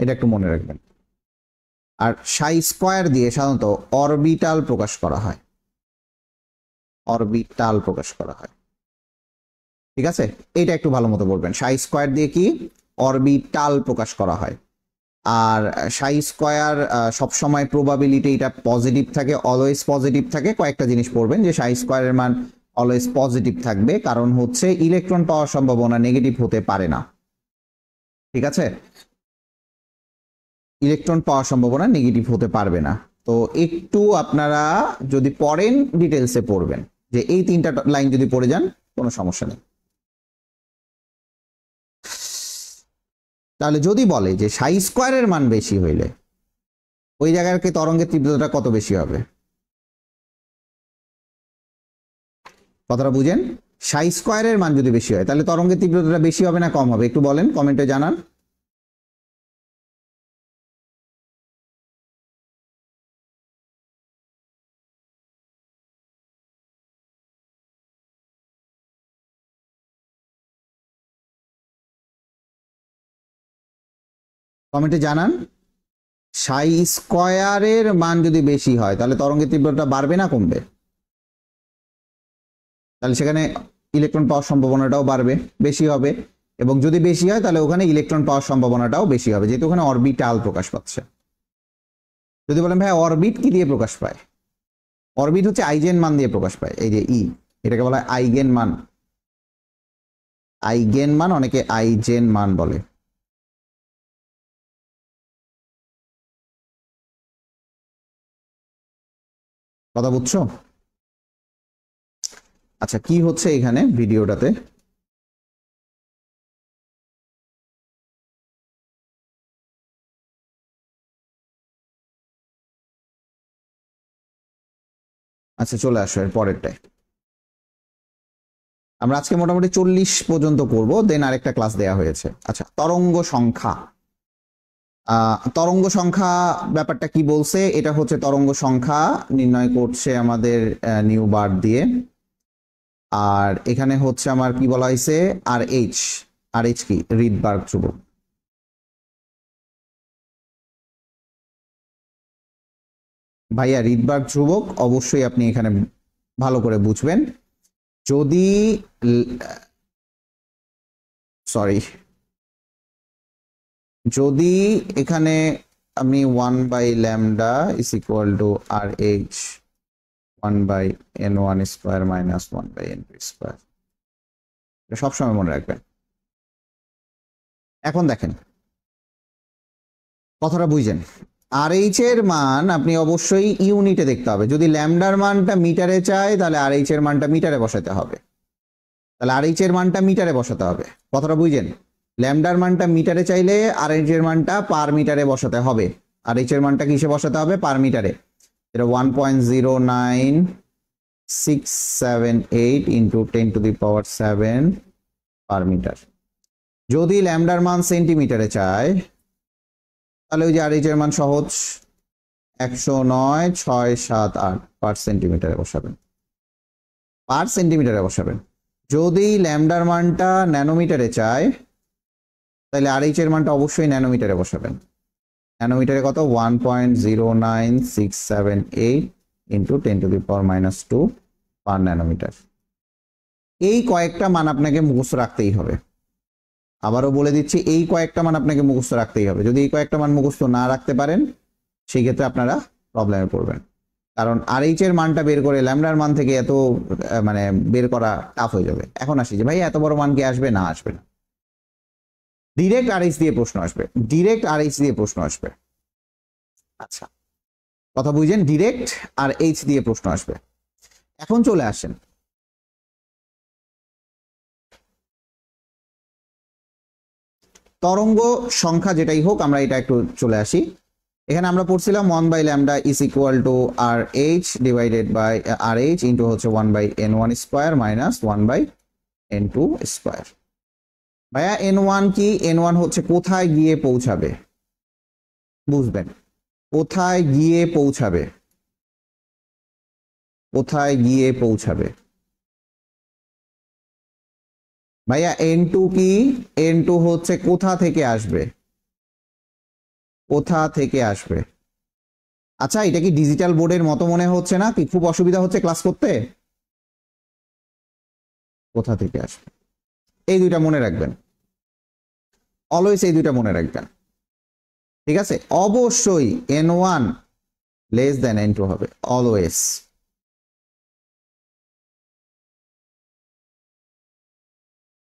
এটা একটু মনে রাখবেন। আর সাই স্কোয়ার দিয়ে সাধারণত অরবিটাল প্রকাশ করা হয়, অরবিটাল প্রকাশ করা হয়। ঠিক আছে, এটা একটু ভালো মতো বলবেন। সাই স্কোয়ার দিয়ে কি অরবিটাল প্রকাশ করা হয়। আর সাই স্কোয়ার সবসময় প্রবাবিলিটি এটা পজিটিভ থাকে, অলওয়েজ পজিটিভ থাকে। কয়েকটা জিনিস পড়বেন যে সাই স্কোয়ারের মান অলওয়েজ পজিটিভ থাকবে, কারণ হচ্ছে ইলেকট্রন পাওয়ার সম্ভাবনা নেগেটিভ হতে পারে না। ঠিক আছে, ইলেকট্রন পাওয়ার সম্ভাবনা নেগেটিভ হতে পারবে না। তো একটু আপনারা যদি পড়েন ডিটেলসে পড়বেন, যে এই তিনটা লাইন যদি পড়ে যান কোনো সমস্যা নেই। তাহলে যদি বলে যে সাই স্কোয়ারের মান বেশি হইলে ওই জায়গার কি তরঙ্গের তীব্রতা কত বেশি হবে? কথাটা বুঝেন, সাই স্কোয়ারের মান যদি বেশি হয় তাহলে তরঙ্গের তীব্রতাটা বেশি হবে না কম হবে? একটু বলেন, কমেন্টে জানান। কমেন্টে জানান, সাই স্কোয়ারের মান যদি বেশি হয় তাহলে তরঙ্গের তীব্রতা বাড়বে না কমবে? তাহলে সেখানে ইলেকট্রন পাওয়ার সম্ভাবনাটাও বাড়বে, বেশি হবে। এবং যদি বেশি হয় তাহলে ওখানে ইলেকট্রন পাওয়ার সম্ভাবনাটাও বেশি হবে, যেহেতু ওখানে অরবিটাল প্রকাশ পাচ্ছে। যদি বলেন ভাই অরবিট কি দিয়ে প্রকাশ পায়? অরবিট হচ্ছে আইজেন মান দিয়ে প্রকাশ পায়। এই যে ই, এটাকে বলা হয় আইগেন মান। আইগেন মান, অনেকে আইজেন মান বলে। কথা বুঝছো? আচ্ছা, কি হচ্ছে এখানে ভিডিওটাতে? আচ্ছা চলে আসো এর পরেরটায়। আমরা আজকে মোটামুটি 40 পর্যন্ত করব, দেন আরেকটা ক্লাস দেয়া হয়েছে। আচ্ছা, তরঙ্গ সংখ্যা। তরঙ্গ সংখ্যা ব্যাপারটা কি বলছে? এটা হচ্ছে তরঙ্গ সংখ্যা নির্ণয় করছে আমাদের নিউ বার দিয়ে। আর এখানে হচ্ছে আমার কি বলা হয়েছে, আর এইচ। আর এইচ কি? রিডবার্গ ধ্রুবক। ভাইয়া রিডবার্গ ধ্রুবক অবশ্যই আপনি এখানে ভালো করে বুঝবেন। যদি সরি, যদি এখানে আমি 1/λ is equal to r h 1/n1 square minus 1/n2 square, সবসময় মনে রাখবেন। এখন দেখেন কথাটা বুঝছেন, আর এইচ এর মান আপনি অবশ্যই ইউনিটে দেখতে হবে। যদি ল্যামডার মানটা মিটারে চাই তাহলে আর এইচ এর মানটা মিটারে বসাতে হবে। তাহলে আর এইচ এর মানটা মিটারে বসাতে হবে। কথাটা বুঝছেন, ল্যামডার মানটা মিটারে চাইলে আর এইচ এর মানটা পার মিটারে বসাতে হবে। আর এইচ এর মানটা কিসে বসাতে হবে? পার মিটারে। এটা 1.09678 ইন্টু 10⁻7 পার মিটার। যদি ল্যামডার মান সেন্টিমিটারে চায় তাহলে ওই যে আর এইচ এর মান সহজ, 109,678 পার সেন্টিমিটারে বসাবেন, পার সেন্টিমিটারে বসাবেন। যদি ল্যামডার মানটা ন্যানোমিটারে চায় তাহলে আর এইচ এর মানটা অবশ্যই ন্যানোমিটারে বসাবেন। ন্যানোমিটারে কত? 1.09678 ইন্টু 10⁻2 পার ন্যানোমিটার। এই কয়েকটা মান আপনাকে মুখস্থ রাখতেই হবে। আবারও বলে দিচ্ছি, এই কয়েকটা মান আপনাকে মুখস্থ রাখতেই হবে। যদি এই কয়েকটা মান মুখস্থ না রাখতে পারেন সেই ক্ষেত্রে আপনারা প্রবলেমে পড়বেন। কারণ আর এইচ এর মানটা বের করে ল্যামডার মান থেকে এত মানে বের করা টাফ হয়ে যাবে। এখন আসি যে ভাই এত বড় মান কি আসবে? না, আসবে না। ডিরেক্ট আর এইচ দিয়ে প্রশ্ন আসবে, ডিরেক্ট আর এইচ দিয়ে প্রশ্ন আসবে। আচ্ছা, কথা বুঝছেন, ডিরেক্ট আর এইচ দিয়ে প্রশ্ন আসবে। এখন চলে আসেন, তরঙ্গ সংখ্যা যেটাই হোক, আমরা এটা একটু চলে আসি। এখানে আমরা পড়ছিলাম 1/λ is equal to r h divided by r h into হচ্ছে 1/n1 square minus 1/n2 square. ভাইয়া n1 কি? n1 হচ্ছে কোথায় গিয়ে পৌঁছাবে, বুঝবেন। কোথায় গিয়ে পৌঁছাবে, কোথায় গিয়ে পৌঁছাবে। ভাইয়া n2 কি? n2 হচ্ছে কোথা থেকে আসবে, কোথা থেকে আসবে। আচ্ছা, এটা কি ডিজিটাল বোর্ডের মতো মনে হচ্ছে না? কি খুব অসুবিধা হচ্ছে ক্লাস করতে? কোথা থেকে আসবে, এই দুইটা মনে রাখবেন, অলওয়েজ এই দুইটা মনে রাখবেন। ঠিক আছে, অবশ্যই n1 লেস দেন n2 হবে অলওয়েজ।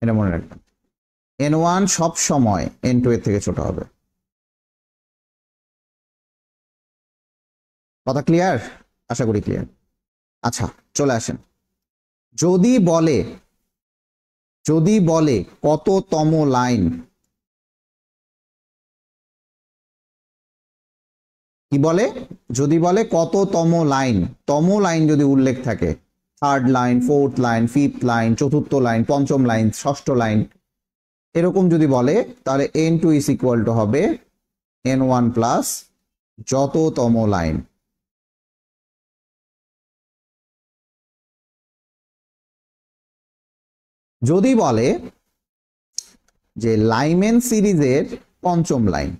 এটা মনে রাখবেন, n1 সব সময় n2 এর থেকে ছোট হবে। কথা ক্লিয়ার? আশা করি ক্লিয়ার। আচ্ছা চলে আসেন, যদি বলে কততম লাইন, কি বলে, যদি বলে কততম লাইন, তম লাইন যদি উল্লেখ থাকে, third line, fourth line, fifth line, চতুর্থ লাইন, পঞ্চম লাইন, ষষ্ঠ লাইন, এরকম যদি বলে, তাহলে n2 ইজ ইকুয়াল টু হবে n1 প্লাস যততম লাইন। যদি বলে যে লাইমেন সিরিজের পঞ্চম লাইন,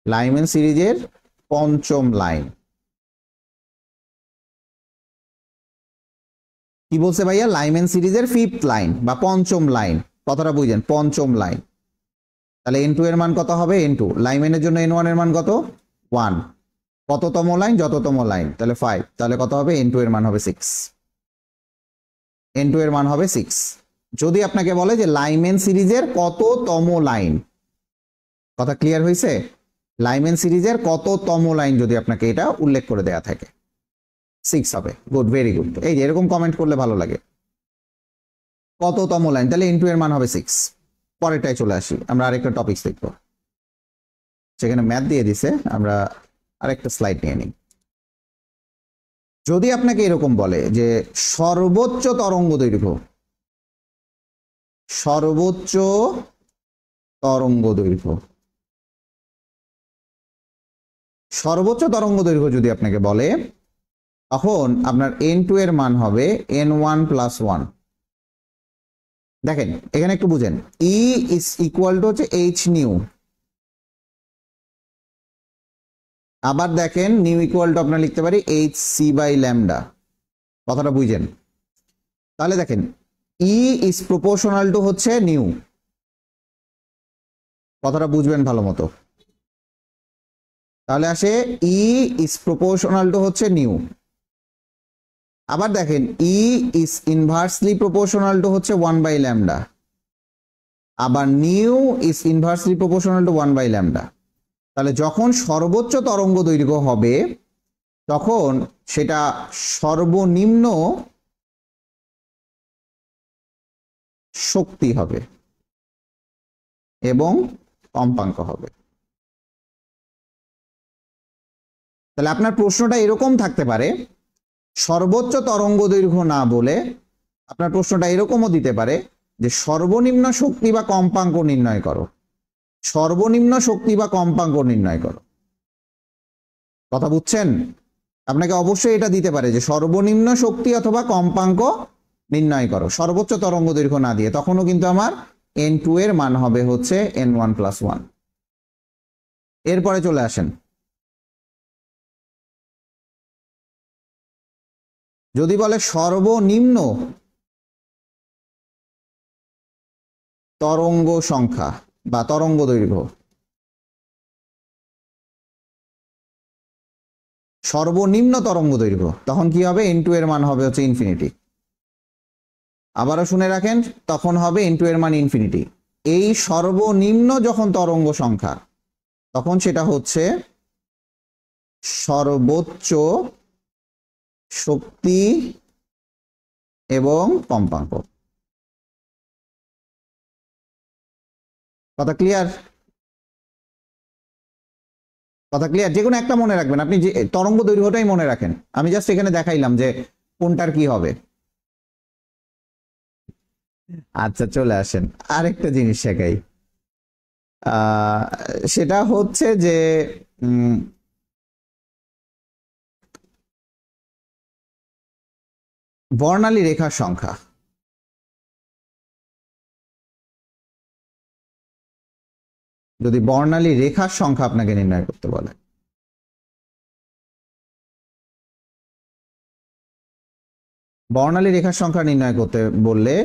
লাইমেন সিরিজের পঞ্চম লাইন, কি বলছে ভাইয়া, লাইমেন সিরিজের ফিফথ লাইন বা পঞ্চম লাইন, কথাটা বুঝেন, পঞ্চম লাইন, তাহলে n2 এর মান কত হবে, n2, লাইমেনের জন্য n1 এর মান কত 1, কততম লাইন, যততম লাইন, তাহলে 5, তাহলে কত হবে, n2 এর মান হবে 6, n2 এর মান হবে 6। যদি আপনাকে বলে যে লাইমেন সিরিজের কততম লাইন, কথা ক্লিয়ার হয়েছে, লাইমেন সিরিজের কততম লাইন যদি আপনাকে এটা উল্লেখ করে দেয়া থাকে, 6 হবে। Good, very good. এই যে এরকম কমেন্ট করলে ভালো লাগে, কততম লাইন, তাহলে n2 এর মান হবে 6। পরেরটায় চলে আসি, আমরা আরেকটা টপিক দেখব, সেখানে ম্যাথ দিয়ে দিছে, আমরা আরেকটা স্লাইড নিয়ে নিই। যদি আপনাকে এরকম বলে যে সর্বোচ্চ তরঙ্গ দৈর্ঘ্য, সর্বোচ্চ তরঙ্গ দৈর্ঘ্য, সর্বোচ্চ তরঙ্গ দৈর্ঘ্য যদি আপনাকে বলে, তখন আপনার n2 এর মান হবে n1 প্লাস 1। দেখেন এখানে একটু বুঝেন, E ইজ ইকুয়াল টু হচ্ছে h নিউ, আবার দেখেন নিউ ইকুয়াল টু আপনার লিখতে পারি h c বাই ল্যামডা, কথাটা বুঝেন। তাহলে দেখেন E ইজ প্রপোর্শনাল টু হচ্ছে নিউ, কথাটা বুঝবেন ভালো মতো। তাহলে আসে E ইজ প্রপোর্শনাল টু হচ্ছে নিউ, আবার দেখেন E is inversely proportional to হচ্ছে 1 বাই ল্যামডা, আবার nu is inversely proportional to 1 by lambda. তাহলে যখন সর্বোচ্চ তরঙ্গ দৈর্ঘ্য হবে, তখন সেটা সর্বনিম্ন শক্তি হবে এবং কম্পাঙ্ক হবে। তাহলে আপনার প্রশ্নটা এরকম থাকতে পারে, সর্বোচ্চ তরঙ্গ দৈর্ঘ্য না বলে আপনার প্রশ্নটা এরকমও দিতে পারে যে সর্বনিম্ন শক্তি বা কম্পাঙ্ক নির্ণয় করো, সর্বনিম্ন শক্তি বা কম্পাঙ্ক নির্ণয় করো। কথা বুঝছেন? আপনাকে অবশ্যই এটা দিতে পারে যে সর্বনিম্ন শক্তি অথবা কম্পাঙ্ক নির্ণয় করো, সর্বোচ্চ তরঙ্গ দৈর্ঘ্য না দিয়ে, তখনও কিন্তু আমার n2 এর মান হবে হচ্ছে n1 প্লাস 1। এরপরে চলে আসেন, যদি বলে সর্বনিম্ন তরঙ্গ সংখ্যা বা তরঙ্গ দৈর্ঘ্য, সর্বনিম্ন তরঙ্গ দৈর্ঘ্য, তখন কি হবে, n2 এর মান হবে হচ্ছে ইনফিনিটি। আবারও শুনে রাখেন, তখন হবে n2 এর মান ইনফিনিটি। এই সর্বনিম্ন যখন তরঙ্গ সংখ্যা, তখন সেটা হচ্ছে সর্বোচ্চ শক্তি এবং কম্পাঙ্ক। কথা ক্লিয়ার? কথা ক্লিয়ার? যে কোনো একটা মনে রাখবেন, আপনি যে তরঙ্গ দৈর্ঘ্যটাই মনে রাখেন, আমি জাস্ট এখানে দেখাইলাম যে কোনটার কি হবে। আচ্ছা চলে আসেন, আরেকটা জিনিস শেখাই, সেটা হচ্ছে যে বর্ণালী রেখার সংখ্যা। যদি বর্ণালী রেখার সংখ্যা আপনাকে নির্ণয় করতে বলে, বর্ণালী রেখার সংখ্যা নির্ণয় করতে বললে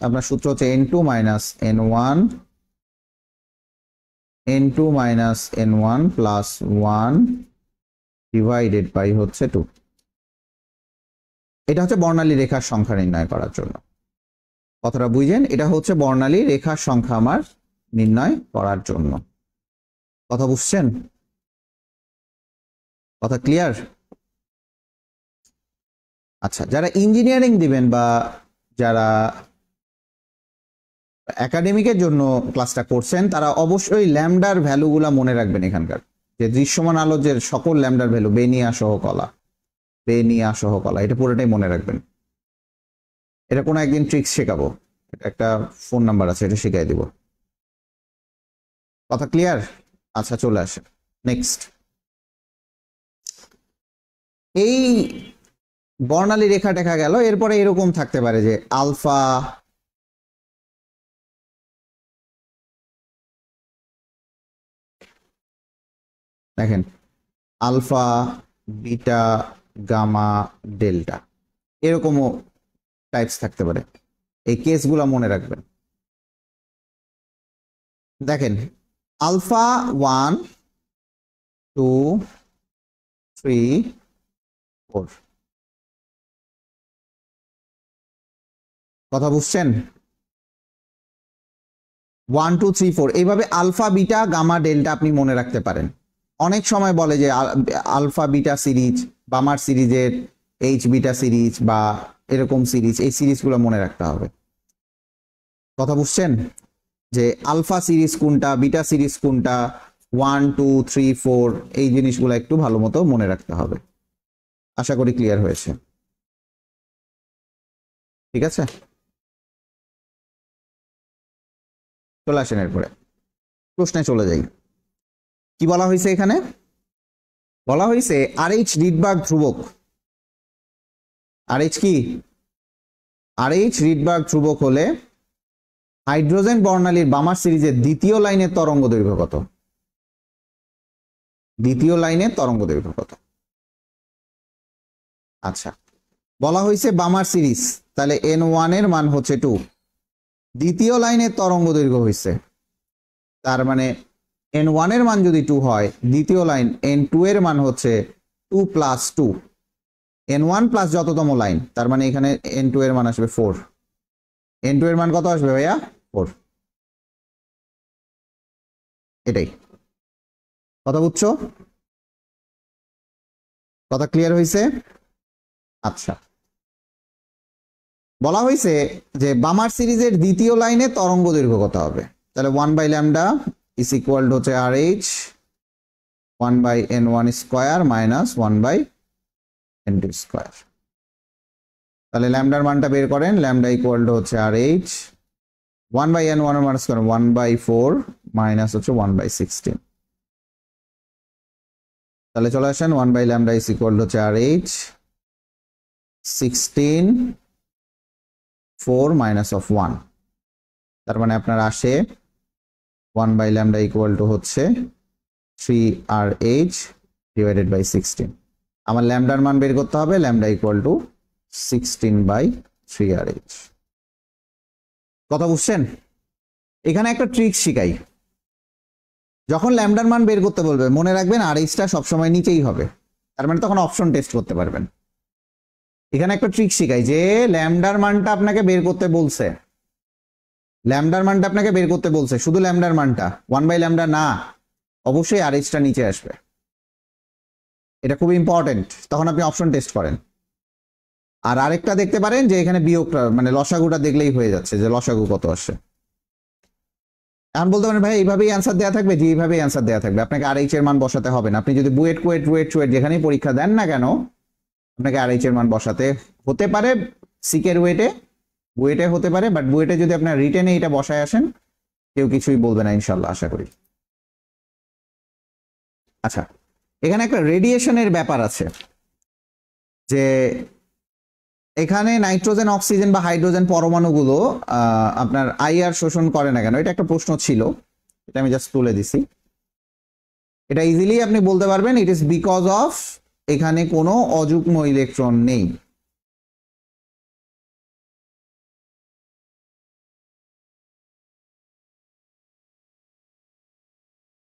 আপনার সূত্র হচ্ছে n2 minus n1 n2 minus n1 plus 1 divided by হচ্ছে 2। এটা হচ্ছে বর্ণালী রেখার সংখ্যা নির্ণয় করার জন্য। কথাটা বুঝেন, এটা হচ্ছে বর্ণালী রেখার সংখ্যা আমার নির্ণয় করার জন্য। কথা বুঝছেন? কথা ক্লিয়ার? আচ্ছা, যারা ইঞ্জিনিয়ারিং দিবেন বা যারা একাডেমিকের জন্য ক্লাসটা করছেন তারা অবশ্যই ল্যামডার ভ্যালুগুলা মনে রাখবেন। এখানকার যে দৃশ্যমান আলোর যে সকল ল্যামডার ভ্যালু, বেনিয়া সহ কলা, এটা পুরোটাই মনে রাখবেন। এটা কোনো একদিন ট্রিক্স শেখাবো, এটা একটা ফোন নাম্বার আছে, এটা শিখাই দিব। কথা ক্লিয়ার? আচ্ছা, চলে আসে নেক্সট। এই বর্ণালী রেখা দেখা গেল, এরপরে এরকম থাকতে পারে যে আলফা, দেখেন আলফা, বিটা, গামা, ডেল্টা, এরকমও টাইপস থাকতে পারে। এই কেসগুলো মনে রাখবেন। দেখেন আলফা 1 2 3 4, কথা বুঝছেন? 1 2 3 4 এইভাবে আলফা, বিটা, গামা, ডেল্টা আপনি মনে রাখতে পারেন। অনেক সময় বলে যে আলফা বিটা সিরিজ, বামার সিরিজের এইচ বিটা সিরিজ বা এরকম সিরিজ, এই সিরিজগুলো মনে রাখতে হবে। কথা বুঝছেন? যে আলফা সিরিজ কোনটা, বিটা সিরিজ কোনটা, 1 2 3 4, এই জিনিসগুলো একটু ভালো মতো মনে রাখতে হবে। আশা করি ক্লিয়ার হয়েছে। ঠিক আছে, চলে আসেন এরপরে প্রশ্নে চলে যাই। কি বলা হয়েছে এখানে? বলা হয়েছে RH রিডবার্গ ধ্রুবক। RH কি? RH রিডবার্গ ধ্রুবক হলে হাইড্রোজেন বর্ণালীর বামার সিরিজের দ্বিতীয় লাইনের তরঙ্গ দৈর্ঘ্য কত? দ্বিতীয় লাইনের তরঙ্গ দৈর্ঘ্য কত? আচ্ছা, বলা হয়েছে বামার সিরিজ, তাহলে n1 এর মান হচ্ছে 2। দ্বিতীয় লাইনের তরঙ্গ দৈর্ঘ্য হয়েছে, তার মানে n1 এর মান যদি 2 হয়, দ্বিতীয় লাইন n2 এর মান হচ্ছে 2 প্লাস 2, n1 প্লাস যততম লাইন, তার মানে এখানে n2 এর মান আসবে 4। n2 এর মান কত আসবে ভাইয়া? 4। এটাই। কথা বুঝছো? কথা ক্লিয়ার হয়েছে? আচ্ছা, বলা হয়েছে যে বামার সিরিজের দ্বিতীয় লাইনে তরঙ্গ দৈর্ঘ্য কত হবে? তাহলে 1 by lambda is equal to হচ্ছে RH 1 by n1 square minus 1 by n2 square. তাহলে ল্যামডার মানটা বের করেন। ল্যামডা ইকুয়াল টু হচ্ছে RH 1 বাই n1 এর মান স্কোয়ার 1 বাই 4 মাইনাস হচ্ছে 1 বাই 16। তাহলে চলে আসেন 1 by lambda is equal to হচ্ছে RH 16 4 মাইনাস অফ 1, তার মানে আপনার আসে 1 বাই ল্যামডা ইকুয়াল টু হচ্ছে 3RH ডিভাইডেড বাই 16। আমার ল্যামডার মান বের করতে হবে, lambda equal two 16 by 3RH। কথা বুঝছেন? এখানে একটা ট্রিক শিখাই। যখন ল্যামডার মান বের করতে বলবে মনে রাখবেন RHটা সবসময় নিচেই হবে, তার মানে তখন অপশন টেস্ট করতে পারবেন। এখানে একটা ট্রিক শিখাই যে ল্যামডার মানটা আপনাকে বের করতে বলছে, ল্যামডার মানটা আপনাকে বের করতে বলছে, শুধু ল্যামডার মানটা, 1 বাই ল্যামডা না, অবশ্যই RHটা নিচে আসবে। এটা খুব ইম্পর্টেন্ট, তখন আপনি অপশন টেস্ট করেন। আর আরেকটা দেখতে পারেন যে এখানে বিয়োগটা মানে লসাগুটা দেখলেই হয়ে যাচ্ছে যে লসাগু কত আসে। এখন বলতে পারেন ভাই এইভাবেই অ্যান্সার দেওয়া থাকবে, যে এইভাবেই অ্যান্সার দেওয়া থাকবে, আপনাকে RH এর মান বসাতে হবে না। আপনি যদি বুয়েট কুয়েট রুয়েট চুয়েট যেখানেই পরীক্ষা দেন না কেন, আপনাকে RH এর মান বসাতে হতে পারে। সিকের বুয়েটে হতে পারে, বাট বুয়েটে যদি আপনার রিটেনে এটা বসায় আসেন কেউ কিছুই বলবে না ইনশাল্লাহ, আশা করি। আচ্ছা, এখানে একটা রেডিয়েশনের ব্যাপার আছে, যে এখানে নাইট্রোজেন, অক্সিজেন বা হাইড্রোজেন পরমাণুগুলো আপনার IR শোষণ করে না কেন, এটা একটা প্রশ্ন ছিল, এটা আমি জাস্ট তুলে দিছি। এটা ইজিলি আপনি বলতে পারবেন ইট ইজ বিকজ অফ এখানে কোনো অযুগ্ম ইলেকট্রন নেই।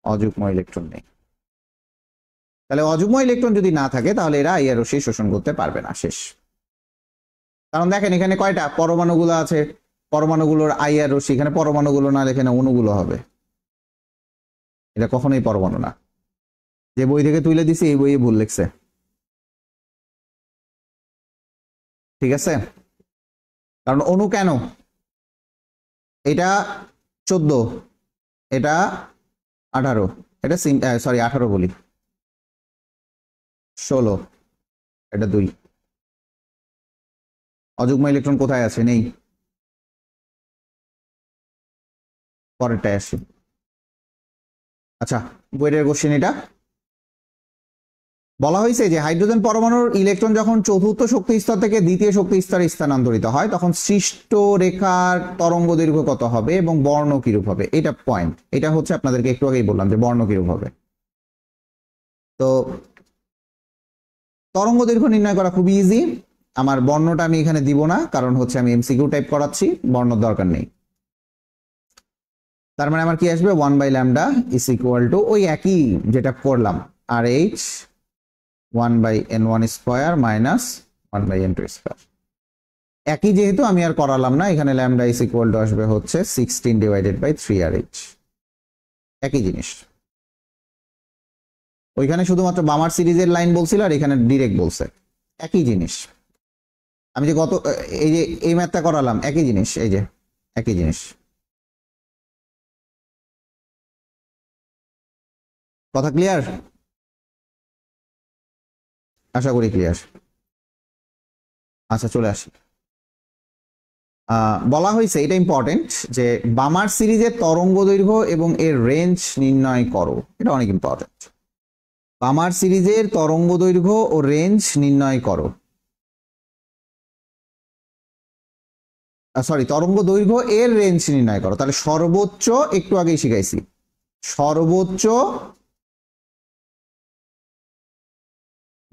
অযুগ্ম ইলেকট্রন নেই। তাহলে অযুগ্ম ইলেকট্রন যদি না থাকে তাহলে এরা আইআর রশ্মি শোষণ করতে পারবে না, শেষ। কারণ দেখেন এখানে কয়টা পরমাণুগুলো আছে, পরমাণুগুলোর আইআর রশ্মি, এখানে পরমাণুগুলো না, এখানে অণুগুলো হবে, এটা কখনোই পরমাণু না। যে বই থেকে তুলে দিছি এই বইয়ে ভুল লিখছে, ঠিক আছে? কারণ অণু কেন, এটা 14, এটা 18, এটা সরি 18 বলি, 16, এটা 2। অযুগ্ম ইলেকট্রন কোথায় আছে? নেই। পরেরটায় আসি। আচ্ছা, বইয়ের কোশ্চেন এটা বলা হয়েছে যে হাইড্রোজেন পরমাণুর ইলেকট্রন যখন চতুর্থ শক্তি স্তর থেকে দ্বিতীয় শক্তি স্তরে স্থানান্তরিত হয় তখন সৃষ্ট রেখার তরঙ্গ দৈর্ঘ্য কত হবে এবং বর্ণ কিরূপ হবে, এটা পয়েন্ট। এটা হচ্ছে আপনাদেরকে একটু আগেই বললাম যে বর্ণ কিরূপ হবে। তো তরঙ্গ দৈর্ঘ্য নির্ণয় করা খুবই ইজি। আমার বর্ণটা আমি এখানে দিব না, কারণ হচ্ছে আমি এমসিকিউ টাইপ করাচ্ছি, বর্ণ দরকার নেই। তার মানে আমার কি আসবে, 1/λ ইজ ইকুয়াল টু ওই একই যেটা করলাম, r h 1/n1 square minus 1/n2 square. একই যেহেতু আমি আর করালাম না, এখানে ল্যামডা ইজ ইকুয়াল টু আসবে হচ্ছে 16/3rh, একই জিনিস। ওইখানে শুধুমাত্র বামার সিরিজের লাইন বলছিল আর এখানে ডিরেক্ট বলছে, একই জিনিস। আমি যে গত এই যে এই ম্যাথটা করালাম একই জিনিস, এই যে একই জিনিস। কথা ক্লিয়ার? আশা করি ক্লিয়ার। আচ্ছা চলে আসি। বলা হয়েছে, এটা ইম্পর্টেন্ট, যে বামার সিরিজের তরঙ্গ দৈর্ঘ্য এবং এর রেঞ্জ নির্ণয় করো, এটা অনেক ইম্পর্টেন্ট। বামার সিরিজের তরঙ্গ দৈর্ঘ্য ও রেঞ্জ নির্ণয় করো, সরি তরঙ্গ দৈর্ঘ্য এর রেঞ্জ নির্ণয় করো। তাহলে সর্বোচ্চ একটু আগেই শিখাইছি, সর্বোচ্চ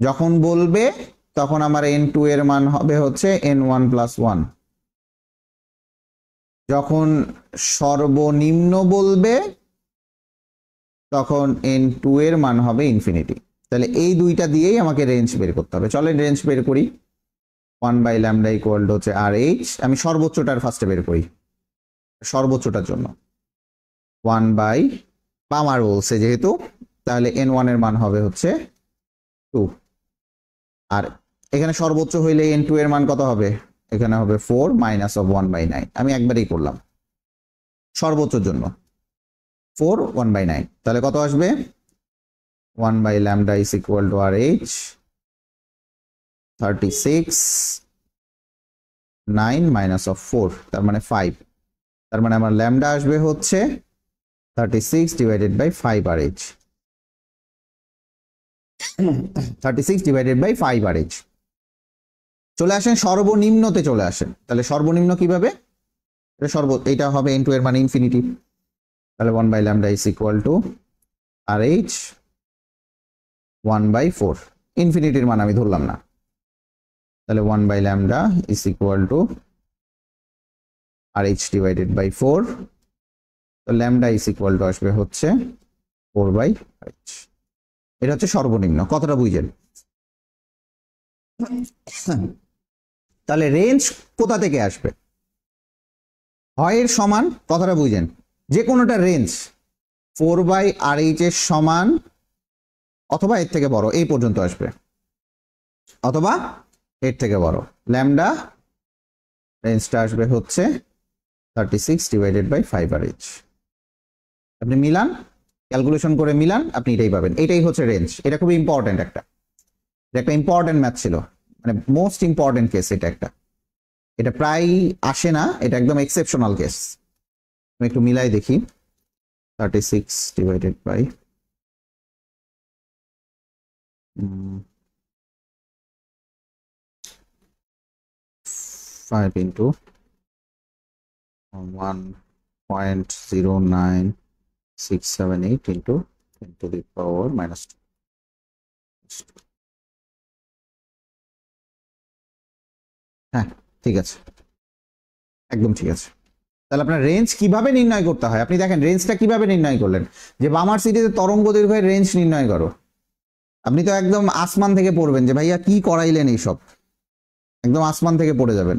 যখন বলবে তখন আমার n2 এর মান হবে হচ্ছে n1+1। যখন সর্বনিম্ন বলবে তখন n2 এর মান হবে ইনফিনিটি। তাহলে এই দুইটা দিয়েই আমাকে রেঞ্জ বের করতে হবে। চলেন রেঞ্জ বের করি। 1/λ ইকুয়াল টু হচ্ছে RH। আমি সর্বোচ্চটার ফার্স্টে বের করি, সর্বোচ্চটার জন্য 1 বামার বলছে যেহেতু, তাহলে n1 এর মান হবে হচ্ছে 2। আর এখানে সর্বোচ্চ হইলে n2 এর মান কত হবে, এখানে হবে 4 মাইনাস অফ 1/9। আমি একবারই করলাম সর্বোচ্চর জন্য 4 1/9, তাহলে কত আসবে 1/λ is equal to RH 36 9 minus of 4, তার মানে 5। তার মানে আমার ল্যামডা আসবে হচ্ছে 36/5RH, 36/5RH। চলে আসেন সর্বনিম্নতে, চলে আসেন। তাহলে সর্বনিম্ন কিভাবে, এটা হবে n2 এর মান ইনফিনিটি, তাহলে 1/λ is equal to RH 1/4। ইনফিনিটির মান আমি ধরলাম না, তাহলে 1/λ is equal to RH/4। তো ল্যামডা is equal to আসবে হচ্ছে 4/h। এটা হচ্ছে সর্বনিম্ন, কতটা বুঝেন? তাহলে রেঞ্জ কোথা থেকে আসবে, হয় এর সমান, কথাটা বুঝেন, যে কোনোটা রেঞ্জ 4/RH এর সমান অথবা এর থেকে বড়, এই পর্যন্ত আসবে, অথবা এর থেকে বড়। ল্যামডা রেঞ্জটা আসবে হচ্ছে 36/5RH। আপনি মিলান, ক্যালকুলেশন করে মিলান, আপনি এটাই পাবেন। এটাই হচ্ছে রেঞ্জ। এটা খুব ইম্পর্টেন্ট, একটা ইম্পর্টেন্ট ম্যাথ ছিল, মানে মোস্ট ইম্পর্টেন্ট কেস এটা একটা। এটা প্রায় আসে না, এটা একদম এক্সেপশনাল কেস। আমি একটু মিলাই দেখি, 36/5 5 into 1.09678 into 10 to the power minus 2। হ্যাঁ ঠিক আছে, একদম ঠিক আছে। তাহলে আপনার রেঞ্জ কিভাবে নির্ণয় করতে হয় আপনি দেখেন রেঞ্জটা কিভাবে নির্ণয় করলেন যে বামার সিরিজের তরঙ্গ দৈর্ঘ্যের রেঞ্জ নির্ণয় করো আপনি তো একদম আসমান থেকে পড়বেন যে ভাইয়া কি করাইলেন এইসব একদম আসমান থেকে পড়ে যাবেন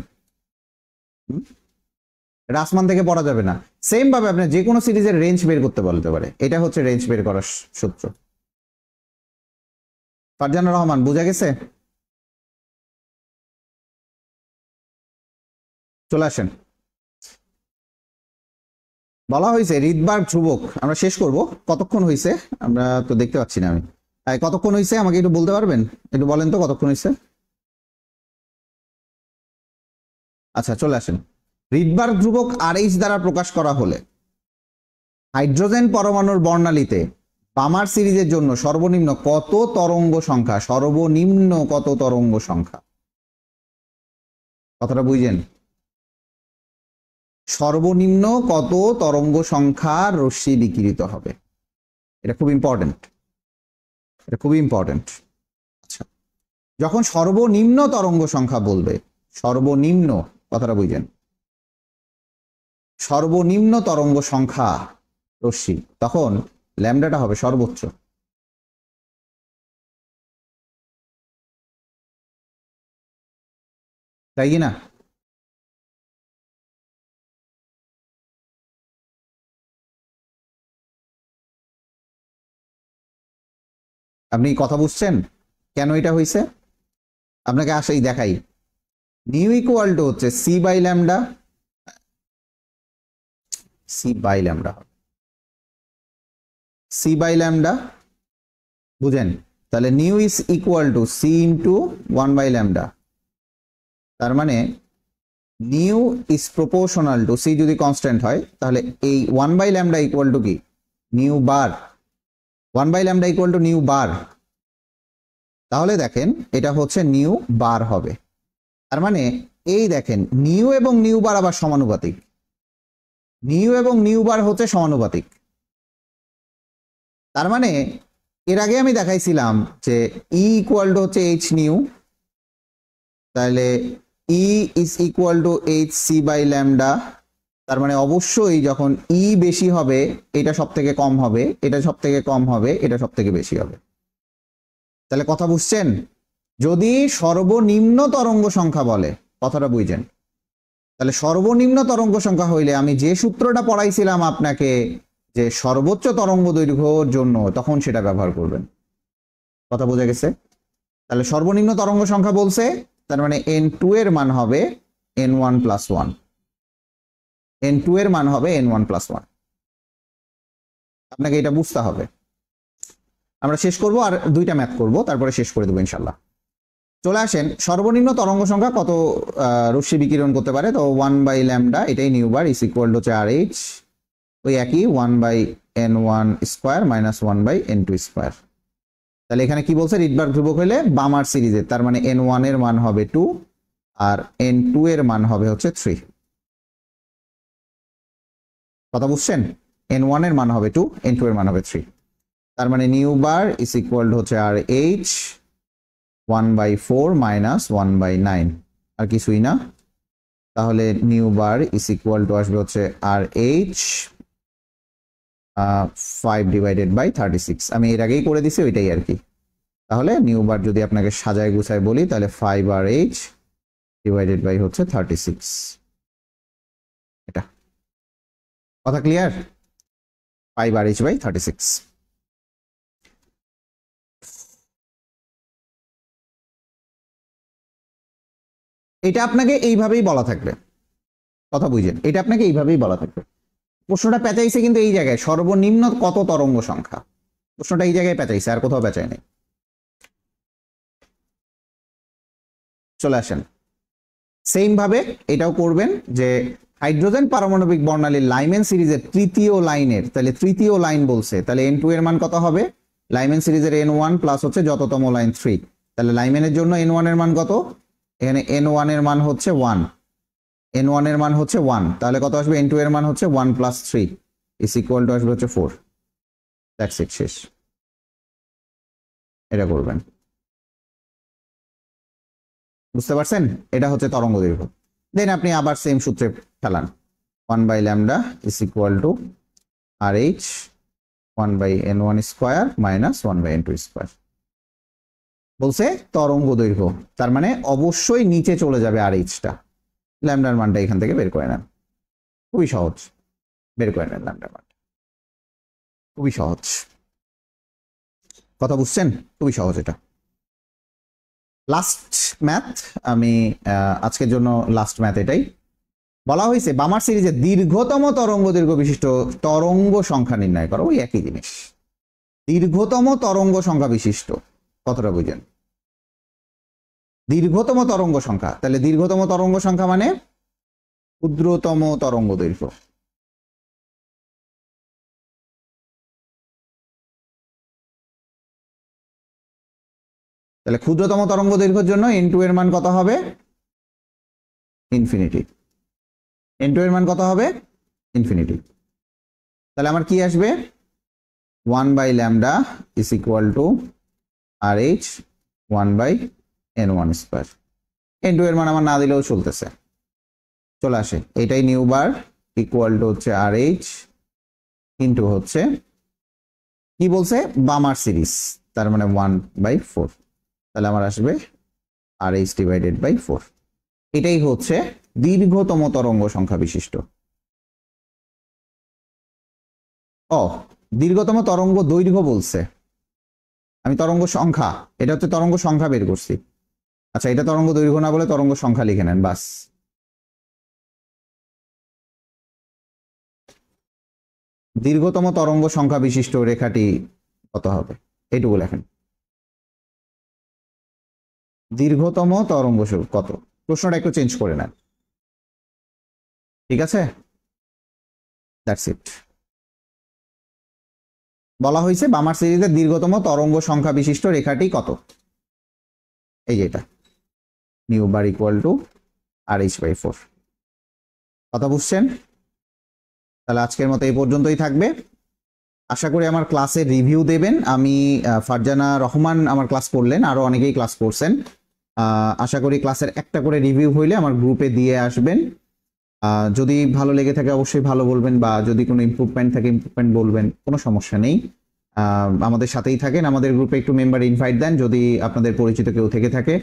এটা আসমান থেকে পড়া যাবে না সেম ভাবে আপনি যে কোনো সিরিজের রেঞ্জ বের করতে বলতে পারে এটা হচ্ছে রেঞ্জ বের করার সূত্র ফারজানা রহমান বুঝা গেছে চলে আসেন বলা হয়েছে রিডবার্গ ধ্রুবক আমরা শেষ করব কতক্ষণ হয়েছে আমরা তো দেখতে পাচ্ছি না আমি কতক্ষণ হয়েছে আমাকে একটু বলতে পারবেন একটু বলেন তো কতক্ষণ হয়েছে আচ্ছা চলে আসেন রিডবার্গ ধ্রুবক RH দ্বারা প্রকাশ করা হলে হাইড্রোজেন পরমাণুর বর্ণালীতে বামার সিরিজের জন্য সর্বনিম্ন কত তরঙ্গ সংখ্যা সর্বনিম্ন কত তরঙ্গ সংখ্যা কথাটা বুঝেন সর্বনিম্ন কত তরঙ্গ সংখ্যার রশ্মি বিকিরিত হবে এটা খুব ইম্পর্টেন্ট এটা খুবই ইম্পর্টেন্ট আচ্ছা যখন সর্বনিম্ন তরঙ্গ সংখ্যা বলবে সর্বনিম্ন কথাটা বুঝেন সর্বনিম্ন তরঙ্গ সংখ্যা রশ্মি তখন ল্যামডাটা হবে সর্বোচ্চ তাই কি না আপনি কথা বুঝছেন কেন এটা হয়েছে আপনাকে আসেই দেখাই নিউ ইকুয়াল টু হচ্ছে c by lambda c by lambda c by lambda বুঝেন তাহলে nu is equal to c into 1 by lambda তার মানে nu is proportional to c যদি কনস্ট্যান্ট হয় তাহলে এই 1 বাই ল্যামডা ইকুয়াল টু কি nu bar 1 by lambda equal to nu bar তাহলে দেখেন এটা হচ্ছে নিউ বার হবে তার মানে এই দেখেন নিউ এবং নিউ বার আবার সমানুপাতিক নিউ এবং নিউ বার হচ্ছে সমানুপাতিক তার মানে এর আগে আমি দেখাইছিলাম যে ই ইকুয়াল টু হচ্ছে এইচ নিউ তাহলে e is equal to h c by lambda তার মানে অবশ্যই যখন ই বেশি হবে এটা সব থেকে কম হবে এটা সব থেকে কম হবে এটা সব থেকে বেশি হবে তাহলে কথা বুঝছেন যদি সর্বনিম্ন তরঙ্গ সংখ্যা বলে কথাটা বুঝছেন তাহলে সর্বনিম্ন তরঙ্গ সংখ্যা হইলে আমি যে সূত্রটা পড়াইছিলাম আপনাকে যে সর্বোচ্চ তরঙ্গ দৈর্ঘ্যের জন্য তখন সেটা ব্যবহার করবেন কথা বোঝা গেছে তাহলে সর্বনিম্ন তরঙ্গ সংখ্যা বলছে তার মানে n2 এর মান হবে n1 প্লাস 1 n2 এর মান হবে n1 প্লাস 1 আপনাকে এটা বুঝতে হবে আমরা শেষ করব আর দুইটা ম্যাথ করব তারপরে শেষ করে দেবো ইনশাল্লাহ চলে আসেন সর্বনিম্ন তরঙ্গ সংখ্যা কত রশ্মি বিকিরণ করতে পারে তো 1 বাই ল্যামডা এটাই nu bar is equal to RH ওই একই 1 by n1 square minus 1 by n2 square তাহলে এখানে কি বলছে রিডবার্গ ধ্রুবক হলে বামার সিরিজের তার মানে n1 এর মান হবে 2 আর n2 এর মান হবে হচ্ছে 3 কথা বুঝছেন n1 এর মান হবে 2 n2 এর মান হবে 3 তার মানে new bar is equal to হচ্ছে RH 1 বাই 4 মাইনাস 1 বাই 9 আর কিছুই না তাহলে nu bar is equal two আসবে হচ্ছে RH 5 ডিভাইডেড বাই 36 আমি এর আগেই করে দিছি ওইটাই আর কি তাহলে নিউ বার যদি আপনাকে সাজায় গুছায় বলি তাহলে 5RH ডিভাইডেড বাই হচ্ছে 36 এটা কথা ক্লিয়ার 5RH বাই 36 এটা আপনাকে এইভাবেই বলা থাকবে কথা বুঝেন এটা আপনাকে এইভাবেই বলা থাকবে প্রশ্নটা পেঁচাইছে কিন্তু এই জায়গায় সর্বনিম্ন কত তরঙ্গ সংখ্যা প্রশ্নটা এই জায়গায় পেঁচাইছে আর কোথাও পেঁচায় নেই চলে আসেন সেম ভাবে এটাও করবেন যে হাইড্রোজেন পারমাণবিক বর্ণালীর লাইমেন সিরিজের তৃতীয় লাইনের তাহলে তৃতীয় লাইন বলছে তাহলে n2 এর মান কত হবে লাইমেন সিরিজের n1 প্লাস হচ্ছে যততম লাইন 3 তাহলে লাইমেনের জন্য n1 এর মান কত এখানে n1 এর মান হচ্ছে 1 n1 এর মান হচ্ছে 1 তাহলে কত আসবে n2 এর মান হচ্ছে 1 প্লাস 3 ইজ ইকুয়াল টু আসবে হচ্ছে 4 দ্যাটস ইট শেষ এটা করবেন বুঝতে পারছেন এটা হচ্ছে তরঙ্গ দৈর্ঘ্য দেন আপনি আবার সেম সূত্রে ফেলান 1 by lambda is equal to RH 1 by n1 square minus 1 by n2 square. বলছে তরঙ্গ দৈর্ঘ্য, তার মানে অবশ্যই নিচে চলে যাবে আরএইচটা। ল্যামডার মানটা এখান থেকে বের করে নেন, খুবই সহজ, বের করে নেন ল্যামডার মানটা, খুবই সহজ। কথা বুঝছেন? খুবই সহজ। এটা লাস্ট ম্যাথ, আমি আজকের জন্য লাস্ট ম্যাথ এটাই। বলা হয়েছে বামার সিরিজে দীর্ঘতম তরঙ্গ দৈর্ঘ্য বিশিষ্ট তরঙ্গ সংখ্যা নির্ণয় করো। ওই একই জিনিস, দীর্ঘতম তরঙ্গ সংখ্যা বিশিষ্ট। কতটা বুঝেন? দীর্ঘতম তরঙ্গ সংখ্যা, তাহলে দীর্ঘতম তরঙ্গ সংখ্যা মানে ক্ষুদ্রতম তরঙ্গ দৈর্ঘ্য। তাহলে ক্ষুদ্রতম তরঙ্গ দৈর্ঘ্যের জন্য n2 এর মান কত হবে? ইনফিনিটি। n2 এর মান কত হবে? ইনফিনিটি। তাহলে আমার কি আসবে? 1 by lambda is equal to RH 1 by n1 square. n2 এর মান আমার না দিলেও চলতেছে, চলে আসে। এটাই নিউ বার ইকুয়াল টু হচ্ছে RH ইন্টু হচ্ছে কি বলছে বামার সিরিজ, তার মানে 1 by 4। তাহলে আমার আসবে RH ডিভাইডেড বাই 4। এটাই হচ্ছে দীর্ঘতম তরঙ্গ সংখ্যা বিশিষ্ট। দীর্ঘতম তরঙ্গ দৈর্ঘ্য বলছে, আমি তরঙ্গ সংখ্যা, এটা হচ্ছে তরঙ্গ সংখ্যা বের করছি। আচ্ছা, এটা তরঙ্গ দৈর্ঘ্য না বলে তরঙ্গ সংখ্যা লিখে নেন বাস। দীর্ঘতম তরঙ্গ সংখ্যা বিশিষ্ট রেখাটি কত হবে এইটুকু লেখেন। দীর্ঘতম তরঙ্গ কত, প্রশ্নটা একটু চেঞ্জ করে নেন, ঠিক আছে? That's it. বলা হয়েছে বামার সিরিজের দীর্ঘতম তরঙ্গ সংখ্যা বিশিষ্ট রেখাটি কত, এই যে এটা nu bar equal to RH by 4। কথা বুঝছেন? তাহলে আজকের মতো এই পর্যন্তই থাকবে। আশা করি আমার ক্লাসের রিভিউ দেবেন। আমি ফারজানা রহমান আমার ক্লাস করলেন, আরো অনেকেই ক্লাস করছেন। আশা করি ক্লাসের একটা করে রিভিউ হইলে আমার গ্রুপে দিয়ে আসবেন। যদি ভালো লেগে থাকে অবশ্যই ভালো বলবেন, বা যদি কোনো ইমপ্রুভমেন্ট থাকে ইমপ্রুভমেন্ট বলবেন, কোনো সমস্যা নেই। আমাদের সাথেই থাকেন, আমাদের গ্রুপে একটু মেম্বার ইনভাইট দেন যদি আপনাদের পরিচিত কেউ থেকে থাকে।